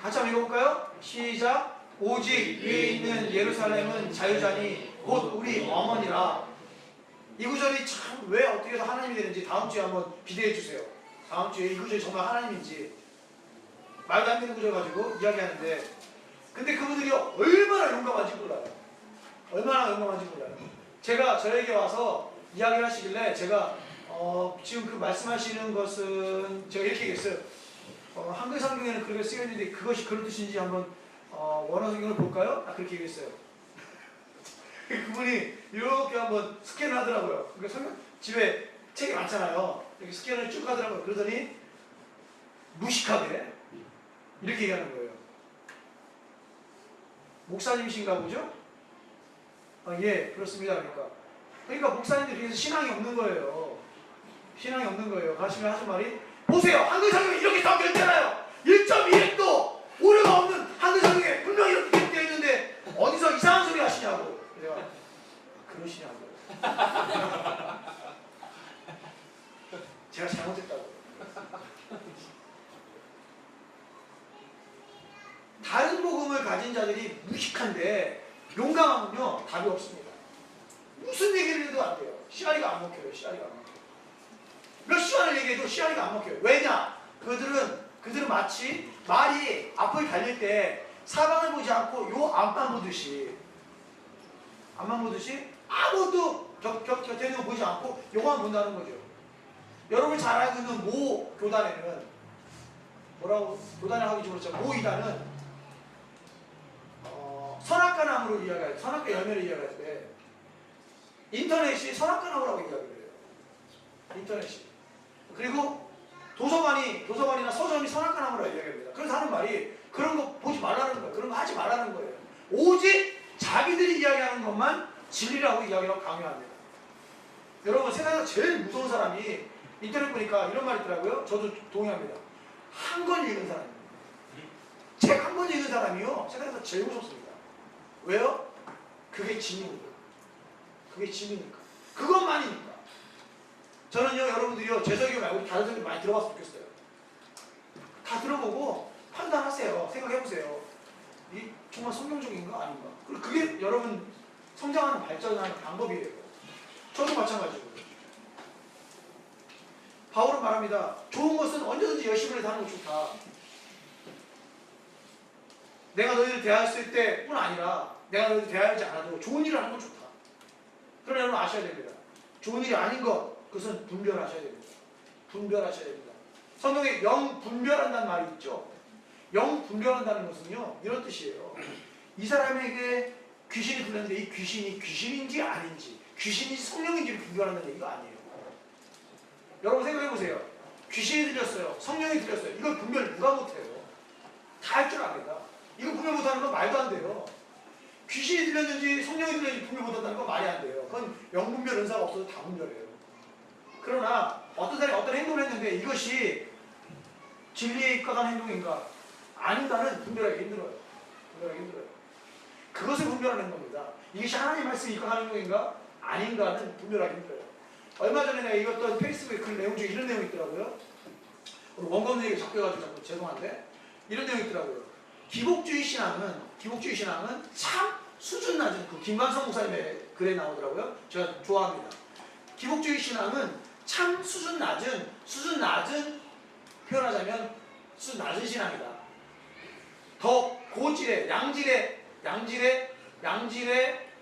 S1: 같이 한번 읽어볼까요? 시작. 오직 위에 있는 예루살렘은 자유자니 곧 우리 어머니라. 이 구절이 참 왜 어떻게 해서 하나님이 되는지 다음 주에 한번 기대해 주세요. 다음 주에 이 구절이 정말 하나님인지 말도 안 되는 구절 가지고 이야기하는데, 근데 그분들이 얼마나 용감한지 몰라요. 제가 저에게 와서 이야기를 하시길래 제가 지금 그 말씀하시는 것은 제가 이렇게 얘기했어요. 한글 성경에는 그렇게 쓰여 있는데 그것이 그런 뜻인지 한번 원어 성경을 볼까요? 그렇게 얘기했어요. 그분이 이렇게 한번 스캔을 하더라고요. 그러니까 성경 집에 책이 많잖아요. 이렇게 스캔을 쭉 하더라고요. 그러더니 무식하게 이렇게 얘기하는 거예요. 목사님이신가 보죠? 예, 그렇습니다. 그러니까 목사님들이 그래서 신앙이 없는 거예요. 가시면 하신 말이, 보세요, 한글 성경에 이렇게 적혀 있잖아요. 1.1핵도 오류가 없는 한글 성경에 분명히 이렇게 되어 있는데 어디서 이상한 소리 하시냐고. 내가 그러시냐고. 제가 잘못했다고. 다른 복음을 가진 자들이 무식한데 용감하면요 답이 없습니다. 무슨 얘기를 해도 안 돼요. 씨알이가 안 먹혀요. 몇 시간을 얘기해도 씨알이가 안 먹혀요. 왜냐? 그들은 마치 말이 앞을 달릴 때 사방을 보지 않고 요 앞만 보듯이 아무것도 곁에 있는 거 보지 않고 요만 본다는 거죠. 여러분 잘 알고 있는 모 교단에는 뭐라고 교단을 하기 좀 그렇죠. 모 이단은 선악과 나무로 이야기할 때, 선악과 열매를 이야기할 때 인터넷이 선악과 나무라고 이야기를 해요. 인터넷이. 그리고 도서관이나 서점이 선악과 나무라고 이야기합니다. 그래서 하는 말이 그런 거 보지 말라는 거예요. 그런 거 하지 말라는 거예요. 오직 자기들이 이야기하는 것만 진리라고 이야기하고 강요합니다. 여러분, 세상에서 제일 무서운 사람이 인터넷 보니까 이런 말이 있더라고요. 저도 동의합니다. 한 권 읽은 사람입니다. 책 한 권 읽은 사람이요, 세상에서 제일 무섭습니다. 왜요? 그게 진리니까. 그게 진리니까. 그것만이니까. 저는요, 여러분들이요, 제 설교 말고 다른 설교 많이 들어봤으면 좋겠어요. 다 들어보고 판단하세요. 생각해보세요. 이 정말 성경적인가 아닌가. 그리고 그게 여러분 성장하는 발전하는 방법이에요. 저도 마찬가지고. 바울은 말합니다. 좋은 것은 언제든지 열심히 해서 하는 거 좋다. 내가 너희를 대하였을 때뿐 아니라 내가 너희를 대하지 않아도 좋은 일을 하는 건 좋다. 그러나 여러분 아셔야 됩니다. 좋은 일이 아닌 것, 그것은 분별하셔야 됩니다. 분별하셔야 됩니다. 성경에 영분별한다는 말이 있죠. 영분별한다는 것은요, 이런 뜻이에요. 이 사람에게 귀신이 들렸는데 이 귀신이 귀신인지 아닌지, 귀신인지 성령인지를 분별한다는 얘기가 아니에요. 여러분 생각해보세요. 귀신이 들렸어요. 성령이 들렸어요. 이걸 분별 누가 못해요? 다 할 줄 압니다. 이거 분별 못하는 건 말도 안 돼요. 귀신이 들렸는지 성령이 들렸는지 분별 못한다는 건 말이 안 돼요. 그건 영분별 은사가 없어도 다 분별해요. 그러나 어떤 사람이 어떤 행동을 했는데 이것이 진리에 입각한 행동인가 아닌가는 분별하기 힘들어요. 분별하기 힘들어요. 그것을 분별하는 겁니다. 이것이 하나님 말씀에 입각한 행동인가 아닌가는 분별하기 힘들어요. 얼마 전에 내가 읽었던 페이스북에 그 내용 중에 이런 내용이 있더라고요. 오늘 원검님에게 잡혀가지고 자꾸 죄송한데 이런 내용이 있더라고요. 기복주의 신앙은 참 수준 낮은, 그 김관성 목사님의 글에 나오더라고요. 제가 좋아합니다. 기복주의 신앙은 참 수준 낮은 표현하자면 수준 낮은 신앙이다. 더 고질의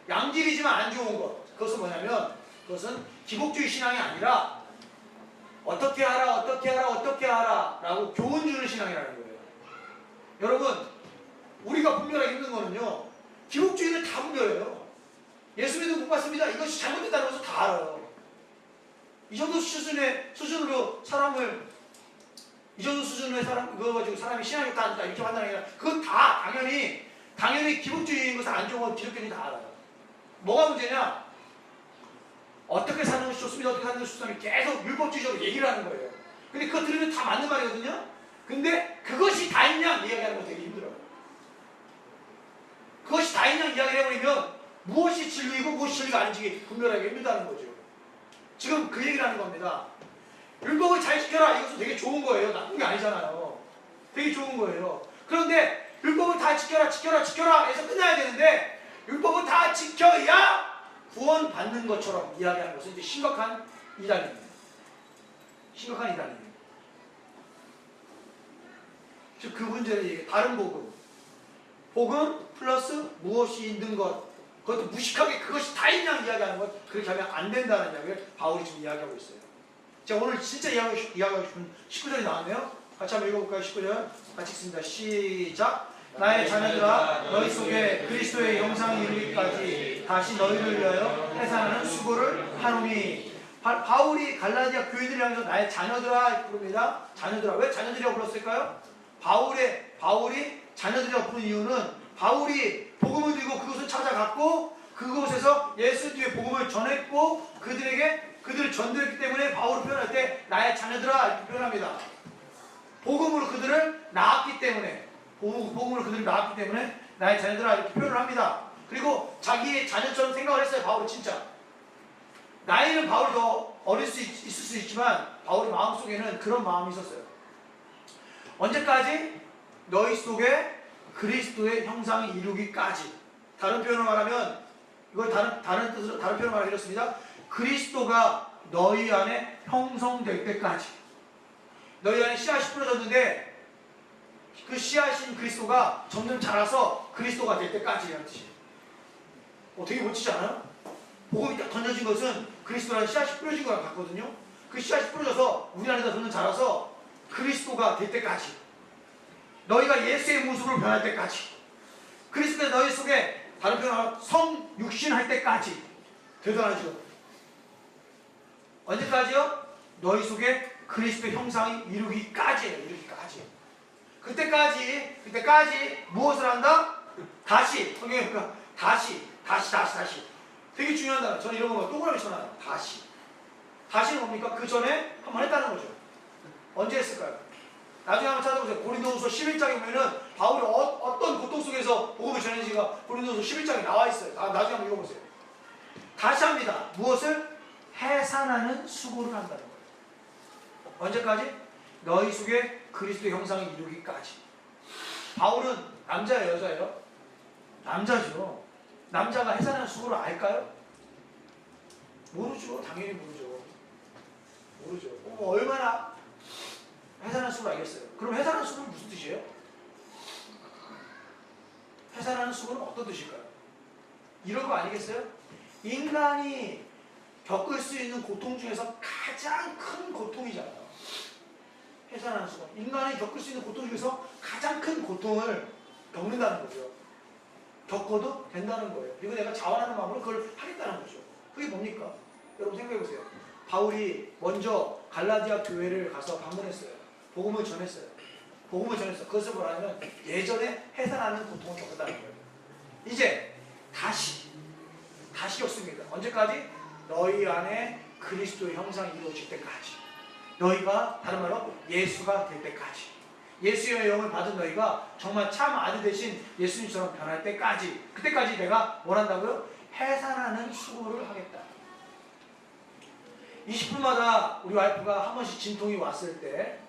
S1: 양질이지만 안 좋은 것. 그것은 뭐냐면 그것은 기복주의 신앙이 아니라 어떻게 하라 라고 교훈 주는 신앙이라는 거예요. 여러분, 우리가 분별하기 힘든 거는요, 기복주의는 다 분별해요. 예수 믿음 못 받습니다. 이것이 잘못됐다는 것을 다 알아요. 이 정도 수준으로 사람을, 그거 가지고 사람이 신앙이 없다 안다 이렇게 판단하는 게 아니라 그건 다 당연히 기복주의인 것을 안 좋은 건 기독교인이 다 알아요. 뭐가 문제냐? 어떻게 사는 것이 좋습니다. 어떻게 사는 것이 좋습니다. 계속 율법주의적으로 얘기를 하는 거예요. 근데 그거 들으면 다 맞는 말이거든요. 근데 그것이 다인 양 이야기하는 거 되게 힘들어요. 그것이 다인 양 이야기를 해버리면 무엇이 진리이고 무엇이 진리가 아닌지 분별하기 힘들다는 거죠. 지금 그 얘기를 하는 겁니다. 율법을 잘 지켜라. 이것은 되게 좋은 거예요. 나쁜 게 아니잖아요. 되게 좋은 거예요. 그런데 율법을 다 지켜라 해서 끝나야 되는데 율법을 다 지켜야 구원 받는 것처럼 이야기하는 것은 이제 심각한 이단입니다. 심각한 이단이에요. 즉 그 문제를 얘기해. 다른 복음 플러스 무엇이 있는 것, 그것도 무식하게 그것이 다인 양 이야기하는 것, 그렇게 하면 안 된다는 이야기를 바울이 지금 이야기하고 있어요. 자, 오늘 진짜 이야기하고 싶은 19절이 나왔네요. 같이 한번 읽어볼까요? 19절 같이 읽습니다. 시작. 나의 자녀들아, 너희 속에 그리스도의 영상이 이르기까지 다시 너희를 위하여 해산하는 수고를 하노니. 바울이 갈라디아 교인들을 향해서 나의 자녀들아 부릅니다. 자녀들아. 왜 자녀들이라고 불렀을까요? 바울이 자녀들이라고 부른 이유는 바울이 복음을 들고 그곳을 찾아갔고 그곳에서 예수님의 복음을 전했고 그들을 전도했기 때문에 바울을 표현할 때 나의 자녀들아 이렇게 표현합니다. 복음으로 그들을 낳았기 때문에 나의 자녀들아 이렇게 표현을 합니다. 그리고 자기의 자녀처럼 생각을 했어요. 바울은 진짜. 나이는 바울이 더 어릴 수 있을 수 있지만 바울의 마음속에는 그런 마음이 있었어요. 언제까지? 너희 속에 그리스도의 형상이 이루기까지. 다른 표현을 말하면 이걸 다른 표현을 말하면 이렇습니다. 그리스도가 너희 안에 형성될 때까지. 너희 안에 씨앗이 뿌려졌는데 그 씨앗인 그리스도가 점점 자라서 그리스도가 될 때까지라는 뜻이에요. 되게 멋지지 않아요? 복음이 딱 던져진 것은 그리스도라는 씨앗이 뿌려진 거랑 같거든요. 그 씨앗이 뿌려져서 우리 안에서 점점 자라서 그리스도가 될 때까지. 너희가 예수의 모습으로 변할 때까지. 그리스도의 너희 속에 다른 표현으로 성육신할 때까지. 대단하죠. 언제까지요? 너희 속에 그리스도의 형상이 이루기까지예요. 이루기까지. 그때까지 무엇을 한다? 다시. 성경에 보니까 다시. 되게 중요한 단어. 저는 이런 거 동그라미 쳐놔요. 다시. 다시는 뭡니까? 그 전에 한번 했다는 거죠. 언제 했을까요? 나중에 한번 찾아보세요. 고린도후서 11장에 보면은 바울이 어떤 고통 속에서 복음을 전했는지가 고린도후서 11장에 나와 있어요. 나중에 한번 읽어보세요. 다시 합니다. 무엇을? 해산하는 수고를 한다는 거예요. 언제까지? 너희 속에 그리스도의 형상이 이루기까지. 바울은 남자예요, 여자예요? 남자죠. 남자가 해산하는 수고를 알까요? 모르죠. 당연히 모르죠. 얼마나 해산하는 수고를 알겠어요. 그럼 해산하는 수고는 무슨 뜻이에요? 해산하는 수고는 어떤 뜻일까요? 이런 거 아니겠어요? 인간이 겪을 수 있는 고통 중에서 가장 큰 고통이잖아요. 해산하는 수고. 인간이 겪을 수 있는 고통 중에서 가장 큰 고통을 겪는다는 거죠. 겪어도 된다는 거예요. 그리고 내가 자원하는 마음으로 그걸 하겠다는 거죠. 그게 뭡니까? 여러분 생각해보세요. 바울이 먼저 갈라디아 교회를 가서 방문했어요. 복음을 전했어요. 그것을 뭐라면 예전에 해산하는 고통을 겪었다는 거예요. 이제 다시 겪습니다. 언제까지? 너희 안에 그리스도의 형상이 이루어질 때까지. 너희가 다른 말로 예수가 될 때까지. 예수의 영을 받은 너희가 정말 참 아들 대신 예수님처럼 변할 때까지. 그때까지 내가 뭘 한다고요? 해산하는 수고를 하겠다. 20분마다 우리 와이프가 한 번씩 진통이 왔을 때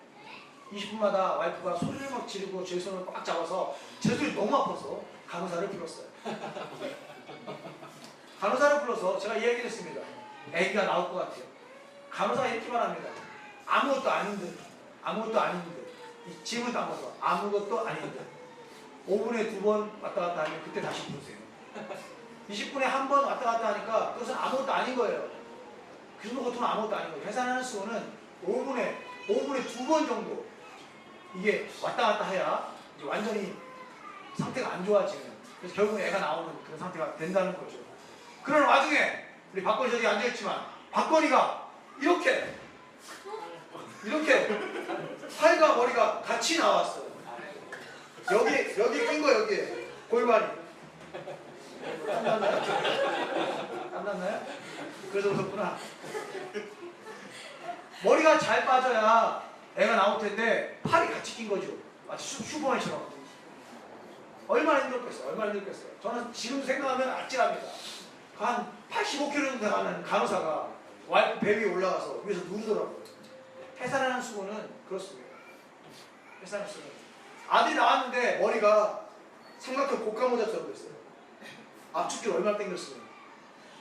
S1: 20분마다 와이프가 소리를 막 지르고 제 손을 꽉 잡아서 제 손이 너무 아파서 간호사를 불렀어요. 간호사를 불러서 제가 이야기를 했습니다. 아기가 나올 것 같아요. 간호사가 이렇게 말합니다. 아무것도 아닌 듯. 이 짐을 담아서 아무것도 아닌 듯. 5분에 2번 왔다 갔다 하면 그때 다시 부르세요. 20분에 한 번 왔다 갔다 하니까 그것은 아무것도 아닌 거예요. 그 정도 고통은 아무것도 아닌 거예요. 해산하는 수고는 5분에 2번 정도 이게 왔다 갔다 해야 이제 완전히 상태가 안 좋아지는, 그래서 결국 애가 나오는 그런 상태가 된다는 거죠. 그런 와중에 우리 박건희 저기 앉아있지만 박건희가 이렇게 팔과 머리가 같이 나왔어요. 여기 낀 거 여기에 골반이 땀났나요? 그래서 웃었구나. 머리가 잘 빠져야 애가 나올 텐데 팔이 같이 낀 거죠. 마치 슈퍼맨처럼. 얼마나 힘들었겠어요. 저는 지금 생각하면 아찔합니다. 한 85kg 정도 나가는 간호사가 와이프 배 위에 올라가서 위에서 누르더라고요. 해산하는 수고는 그렇습니다. 해산하는 수고는 아들이 나왔는데 머리가 삼각형 곡가모자처럼 됐어요. 압축기를 얼마나 당겼으면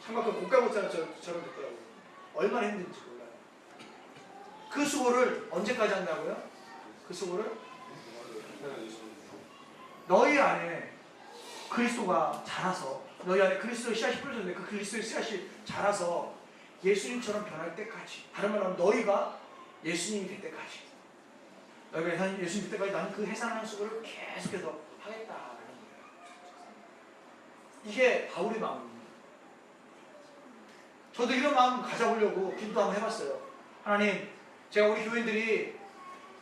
S1: 삼각형 곡가모자처럼 됐더라고요. 얼마나 힘든지 몰라요. 그 수고를 언제까지 한다고요? 그 수고를 너희 안에 그리스도가 자라서, 너희 안에 그리스도의 씨앗이 뿌려졌는데 그 그리스도의 씨앗이 자라서 예수님처럼 변할 때까지, 다른 말로 하면 너희가 예수님이 될 때까지, 너희가 예수님 될 때까지 나는 그 해산하는 수고를 계속해서 하겠다라는 거예요. 이게 바울의 마음입니다. 저도 이런 마음 가져보려고 기도 한번 해봤어요. 하나님, 제가 우리 교인들이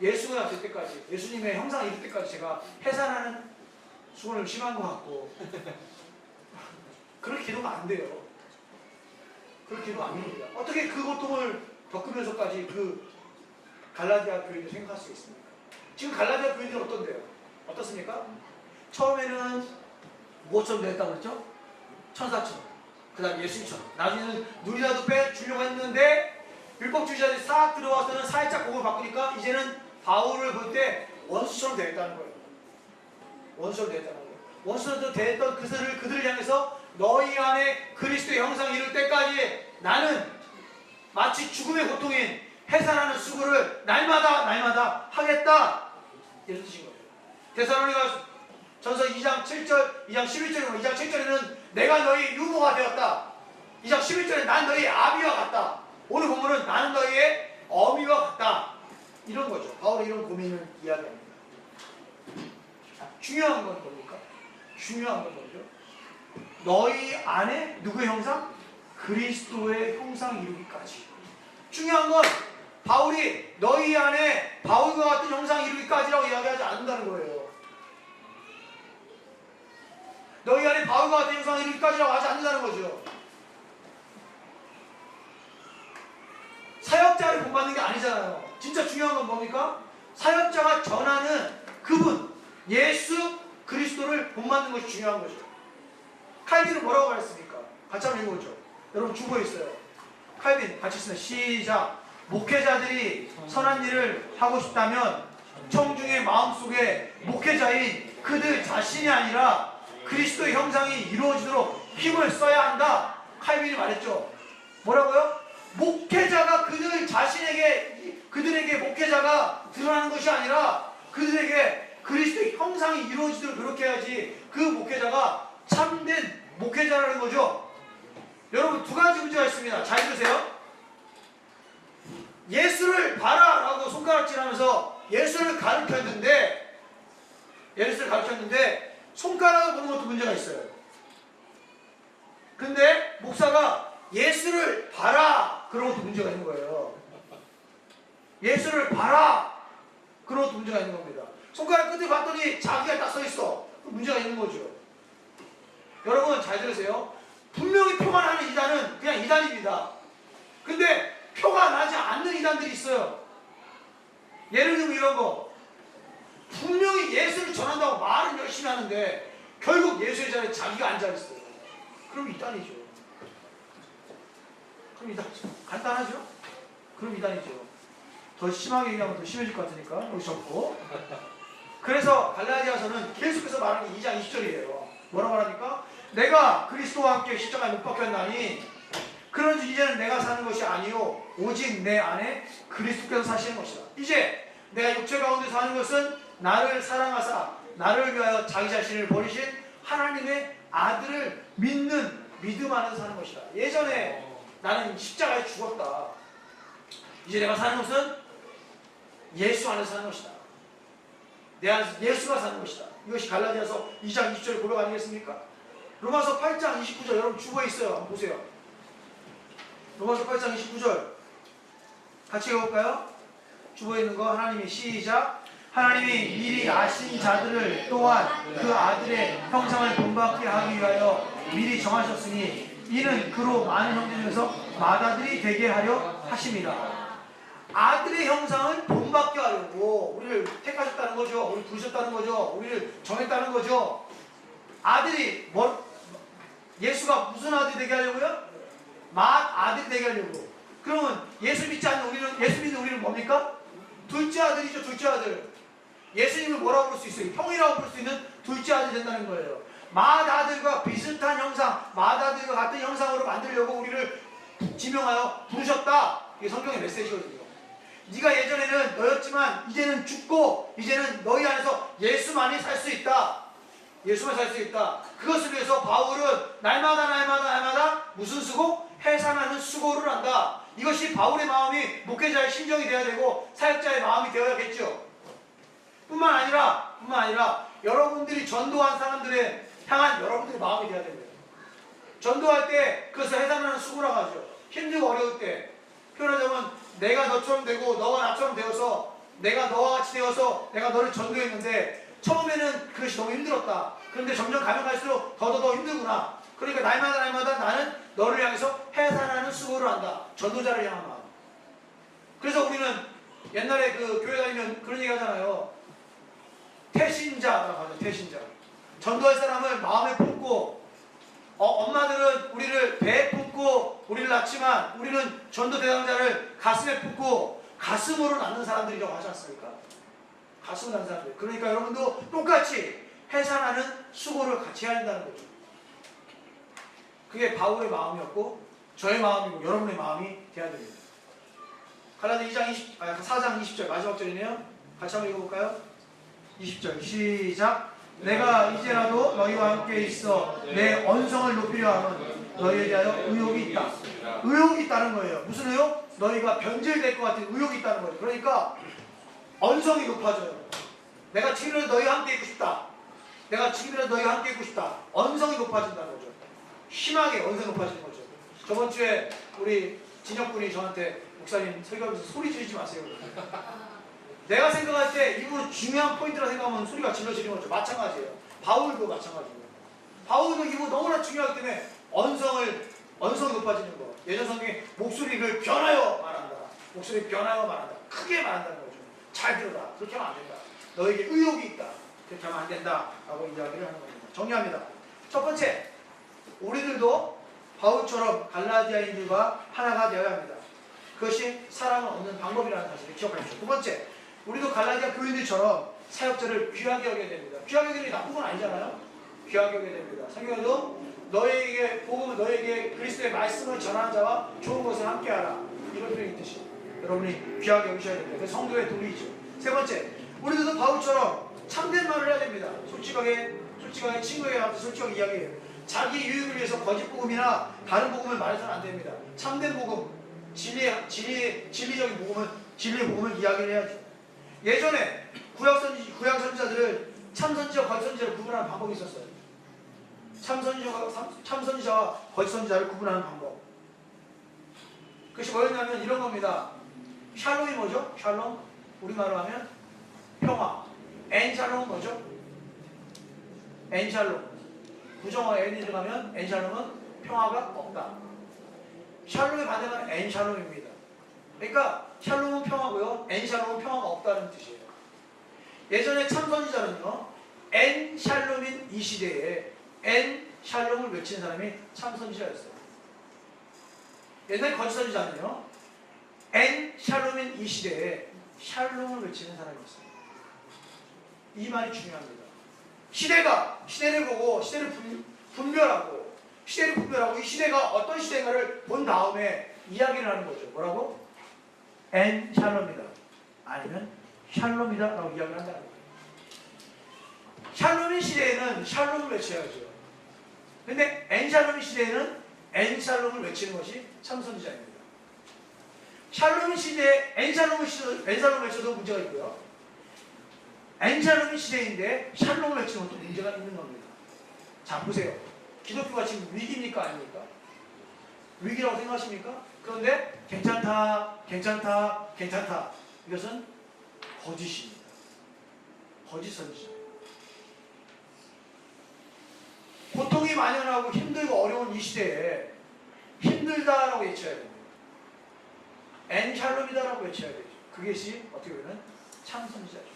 S1: 예수가 될 때까지, 예수님의 형상이 이룰 때까지 제가 해산하는 수고를 심한 것 같고 그렇게 기도가 안 돼요. 그렇게 기도가 안 됩니다. 어떻게 그 고통을 겪으면서까지 그 갈라디아 교인을 생각할 수 있습니까? 지금 갈라디아 교인들은 어떤데요? 어떻습니까? 처음에는 무엇처럼 되었다고 그랬죠? 천사처럼, 그 다음에 예수님처럼, 나중에는 눈이라도 빼주려고 했는데 율법주의자들이 싹 들어와서는 살짝 곡을 바꾸니까 이제는 바울을 볼 때 원수처럼 되었다는 거예요. 원수처럼 되었던 그들을 향해서 너희 안에 그리스도의 형상이 이룰 때까지 나는 마치 죽음의 고통인 해산하는 수고를 날마다 하겠다, 이런 뜻인 거예요. 데살로니가 전서 2장 7절, 2장 11절에 2장 7절에는 내가 너희 유모가 되었다. 2장 11절에 난 너희 아비와 같다. 오늘 본문은 나는 너희의 어미와 같다. 이런 거죠. 바울이 이런 고민을 이야기합니다. 중요한 건 뭡니까? 중요한 건 뭐죠? 너희 안에 누구의 형상? 그리스도의 형상 이루기까지. 중요한 건 바울이 너희 안에 바울과 같은 형상 이루기까지라고 이야기하지 않는다는 거예요. 너희 안에 바울과 같은 형상 이루기까지라고 하지 않는다는 거죠. 사역자를 본받는 게 아니잖아요. 진짜 중요한 건 뭡니까? 사역자가 전하는 그분 예수 그리스도를 본받는 것이 중요한 거죠. 칼빈은 뭐라고 말했습니까? 같이 한번 읽어보죠. 여러분 주보에 있어요. 칼빈 같이 쓰면 시작. 목회자들이 선한 일을 하고 싶다면 청중의 마음속에 목회자인 그들 자신이 아니라 그리스도의 형상이 이루어지도록 힘을 써야 한다. 칼빈이 말했죠. 뭐라고요? 목회자가 그들에게 목회자가 드러나는 것이 아니라 그들에게 그리스도의 형상이 이루어지도록 그렇게 해야지 그 목회자가 참된 목회자라는 거죠. 여러분 두 가지 문제가 있습니다. 잘 들으세요. 예수를 봐라라고 손가락질하면서 예수를 가르쳤는데 손가락을 보는 것도 문제가 있어요. 근데 목사가 예수를 봐라 그런 것도 문제가 있는 거예요. 예수를 봐라 그런 것도 문제가 있는 겁니다. 손가락 끝에 봤더니 자기가 딱 서 있어. 문제가 있는 거죠. 여러분 잘 들으세요. 분명히 표가 나는 이단은 그냥 이단입니다. 근데 표가 나지 않는 이단들이 있어요. 예를 들면 이런 거. 분명히 예수를 전한다고 말은 열심히 하는데 결국 예수의 자리에 자기가 앉아있어요. 그럼 이단이죠. 그럼 이단이죠. 간단하죠? 그럼 이단이죠. 더 심하게 얘기하면 더 심해질 것 같으니까 여기 적고. 그래서 갈라디아서는 계속해서 말하는 게 2장 20절이에요. 뭐라고 말하니까? 내가 그리스도와 함께 십자가에 못 박혔나니 그런즉 이제는 내가 사는 것이 아니요 오직 내 안에 그리스도께서 사시는 것이다. 이제 내가 육체 가운데 사는 것은 나를 사랑하사 나를 위하여 자기 자신을 버리신 하나님의 아들을 믿는 믿음 안에서 사는 것이다. 예전에 나는 십자가에 죽었다. 이제 내가 사는 것은 예수 안에서 사는 것이다. 내 안에서 예수가 사는 것이다. 이것이 갈라디아서 2장 20절 고백 아니겠습니까? 로마서 8장 29절 여러분 주보에 있어요. 한번 보세요. 로마서 8장 29절 같이 읽어볼까요? 주보에 있는 거 하나님이 시작. 하나님이 미리 아신 자들을 또한 그 아들의 형상을 본받게 하기 위하여 미리 정하셨으니 이는 그로 많은 형제 중에서 맏아들이 되게 하려 하심이라. 아들의 형상을 본받게 하려고 우리를 택하셨다는 거죠. 우리를 부르셨다는 거죠. 우리를 정했다는 거죠. 아들이 예수가 무슨 아들이 되게 하려고요? 맏아들이 되게 하려고. 그러면 예수 믿지 않는 예수 믿는 우리는 뭡니까? 둘째 아들이죠. 둘째 아들. 예수님을 뭐라고 부를 수 있어요? 형이라고 부를 수 있는 둘째 아들이 된다는 거예요. 맏아들과 비슷한 형상, 맏아들과 같은 형상으로 만들려고 우리를 지명하여 부르셨다. 이게 성경의 메시지거든요. 네가 예전에는 너였지만 이제는 죽고 이제는 너희 안에서 예수만이 살 수 있다. 예수만 살 수 있다. 그것을 위해서 바울은 날마다 무슨 수고? 해산하는 수고를 한다. 이것이 바울의 마음이 목회자의 심정이 되어야 되고 사역자의 마음이 되어야겠죠. 뿐만 아니라 여러분들이 전도한 사람들에 향한 여러분들의 마음이 되어야 됩니다. 전도할 때 그것을 해산하는 수고라고 하죠. 힘들고 어려울 때 표현하자면 내가 너처럼 되고 너가 나처럼 되어서 내가 너와 같이 되어서 내가 너를 전도했는데 처음에는 그것이 너무 힘들었다. 그런데 점점 가면 갈수록 더 힘들구나. 그러니까 날마다 나는 너를 향해서 해산하는 수고를 한다. 전도자를 향한 마음. 그래서 우리는 옛날에 그 교회 다니면 그런 얘기 하잖아요. 태신자라고 하죠. 태신자. 전도할 사람을 마음에 품고 엄마들은 우리를 배에 품고 우리를 낳지만 우리는 전도 대상자를 가슴에 품고 가슴으로 낳는 사람들이라고 하지 않습니까? 가슴으로 낳는 사람들. 그러니까 여러분도 똑같이 해산하는 수고를 같이 해야 한다는 거죠. 그게 바울의 마음이었고 저의 마음이고 여러분의 마음이 돼야 됩니다. 갈라디아 4장 20절 마지막 절이네요. 같이 한번 읽어볼까요? 20절 시작. 내가 이제라도 너희와 함께 있어 내 언성을 높이려 하면 너희에 대하여 의욕이 있다. 의욕이 있다는 거예요. 무슨 의욕? 너희가 변질될 것 같은 의욕이 있다는 거예요. 그러니까 언성이 높아져요. 내가 지금은 너희와 함께 있고 싶다. 내가 지금이라도 너희와 함께 있고 싶다. 언성이 높아진다는 거죠. 심하게 언성이 높아지는 거죠. 저번 주에 우리 진혁군이 저한테 목사님 설교하면서 소리 지르지 마세요. 내가 생각할 때 일부러 중요한 포인트라 생각하면 소리가 질러지는 거죠. 마찬가지예요. 바울도 마찬가지예요. 바울도 이거 너무나 중요하기 때문에 언성이 높아지는 거. 예전 성경에 목소리를 변하여 말한다. 목소리 변하여 말한다. 크게 말한다는 거죠. 잘 들어라. 그렇게 하면 안 된다. 너에게 의욕이 있다. 그렇게 하면 안 된다. 라고 이야기를 하는 겁니다. 정리합니다. 첫 번째, 우리들도 바울처럼 갈라디아인들과 하나가 되어야 합니다. 그것이 사랑을 얻는 방법이라는 사실을 기억하십시오. 두 번째, 우리도 갈라디아 교인들처럼 사역자를 귀하게 여겨야 됩니다. 귀하게 여기는 나쁜 건 아니잖아요. 귀하게 여겨야 됩니다. 성경에도 너에게 그리스도의 말씀을 전하는 자와 좋은 것을 함께하라. 이런 표현이 있듯이 여러분이 귀하게 여기셔야 됩니다. 그래서 성도의 도리이죠. 세 번째, 우리들도 바울처럼 참된 말을 해야 됩니다. 솔직하게 친구에게 나한테 솔직하게 이야기해요. 자기 유익을 위해서 거짓 복음이나 다른 복음을 말해서는 안 됩니다. 참된 복음, 진리적인 복음은 진리의 복음을 이야기를 해야죠. 예전에 구약 선지자들을 참선지와 거짓 선지자를 구분하는 방법이 있었어요. 참선지자와 거짓 선지자를 구분하는 방법. 그것이 뭐였냐면 이런 겁니다. 샬롬이 뭐죠? 샬롬? 우리말로 하면 평화. 엔샬롬은 뭐죠? 엔샬롬. 부정어 n이 들어가면 엔샬롬은 평화가 없다. 샬롬의 반대가 엔샬롬입니다. 그러니까 샬롬은 평화고요, 엔샬롬은 평화가 없다는 뜻이에요. 예전에 참선지자는요, 엔샬롬인 이 시대에 엔샬롬을 외치는 사람이 참선지자였어요. 옛날 거짓 선지자는요, 엔샬롬인 이 시대에 샬롬을 외치는 사람이 있어요. 이 말이 중요합니다. 시대를 보고 시대를 분별하고 이 시대가 어떤 시대인가를 본 다음에 이야기를 하는 거죠. 뭐라고? 엔샬롬이다. 아니면 샬롬이다 라고 이야기를 한다는 거예요. 샬롬인 시대에는 샬롬을 외쳐야죠. 근데 엔샬롬인 시대에는 엔샬롬을 외치는 것이 참선지자입니다. 샬롬인 시대에 엔샬롬을 외쳐도 문제가 있고요. 엔샬롬인 시대인데 샬롬을 외치는 것도 문제가 있는 겁니다. 자, 보세요. 기독교가 지금 위기입니까? 아닙니까? 위기라고 생각하십니까? 그런데 괜찮다. 이것은 거짓입니다. 거짓 선지자. 고통이 만연하고 힘들고 어려운 이 시대에 힘들다라고 외쳐야 됩니다. 엔샬롬이다라고 외쳐야 되죠. 그것이 어떻게 보면 참선지자죠.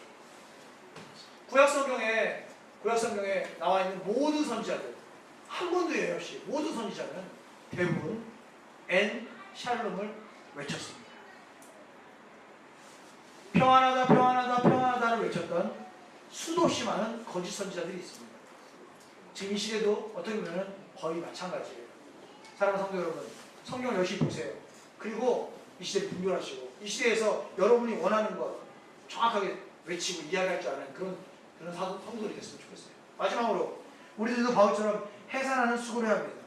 S1: 구약성경에 나와 있는 모든 선지자들, 한 번도 예외 없이 모든 선지자는 대부분 엔샬롬을 외쳤습니다. 평안하다를 외쳤던 수도 없이 많은 거짓 선지자들이 있습니다. 지금 이 시대도 어떻게 보면 거의 마찬가지예요. 사랑하는 성도 여러분, 성경을 열심히 보세요. 그리고 이 시대를 분별하시고 이 시대에서 여러분이 원하는 것 정확하게 외치고 이야기할 줄 아는 그런 성도들이 됐으면 좋겠어요. 마지막으로 우리들도 바울처럼 해산하는 수고를 해야 합니다.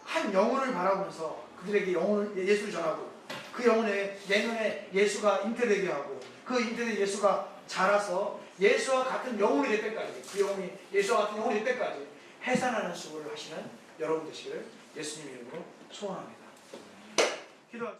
S1: 한 영혼을 바라보면서 그들에게 예수를 전하고 그 영혼에 내면에 예수가 잉태되게 하고 그 잉태된 예수가 자라서 예수와 같은 영혼이 될 때까지, 그 영혼이 예수와 같은 영혼이 될 때까지 해산하는 수고를 하시는 여러분 되시기를 예수님 이름으로 소원합니다. 기도하겠습니다.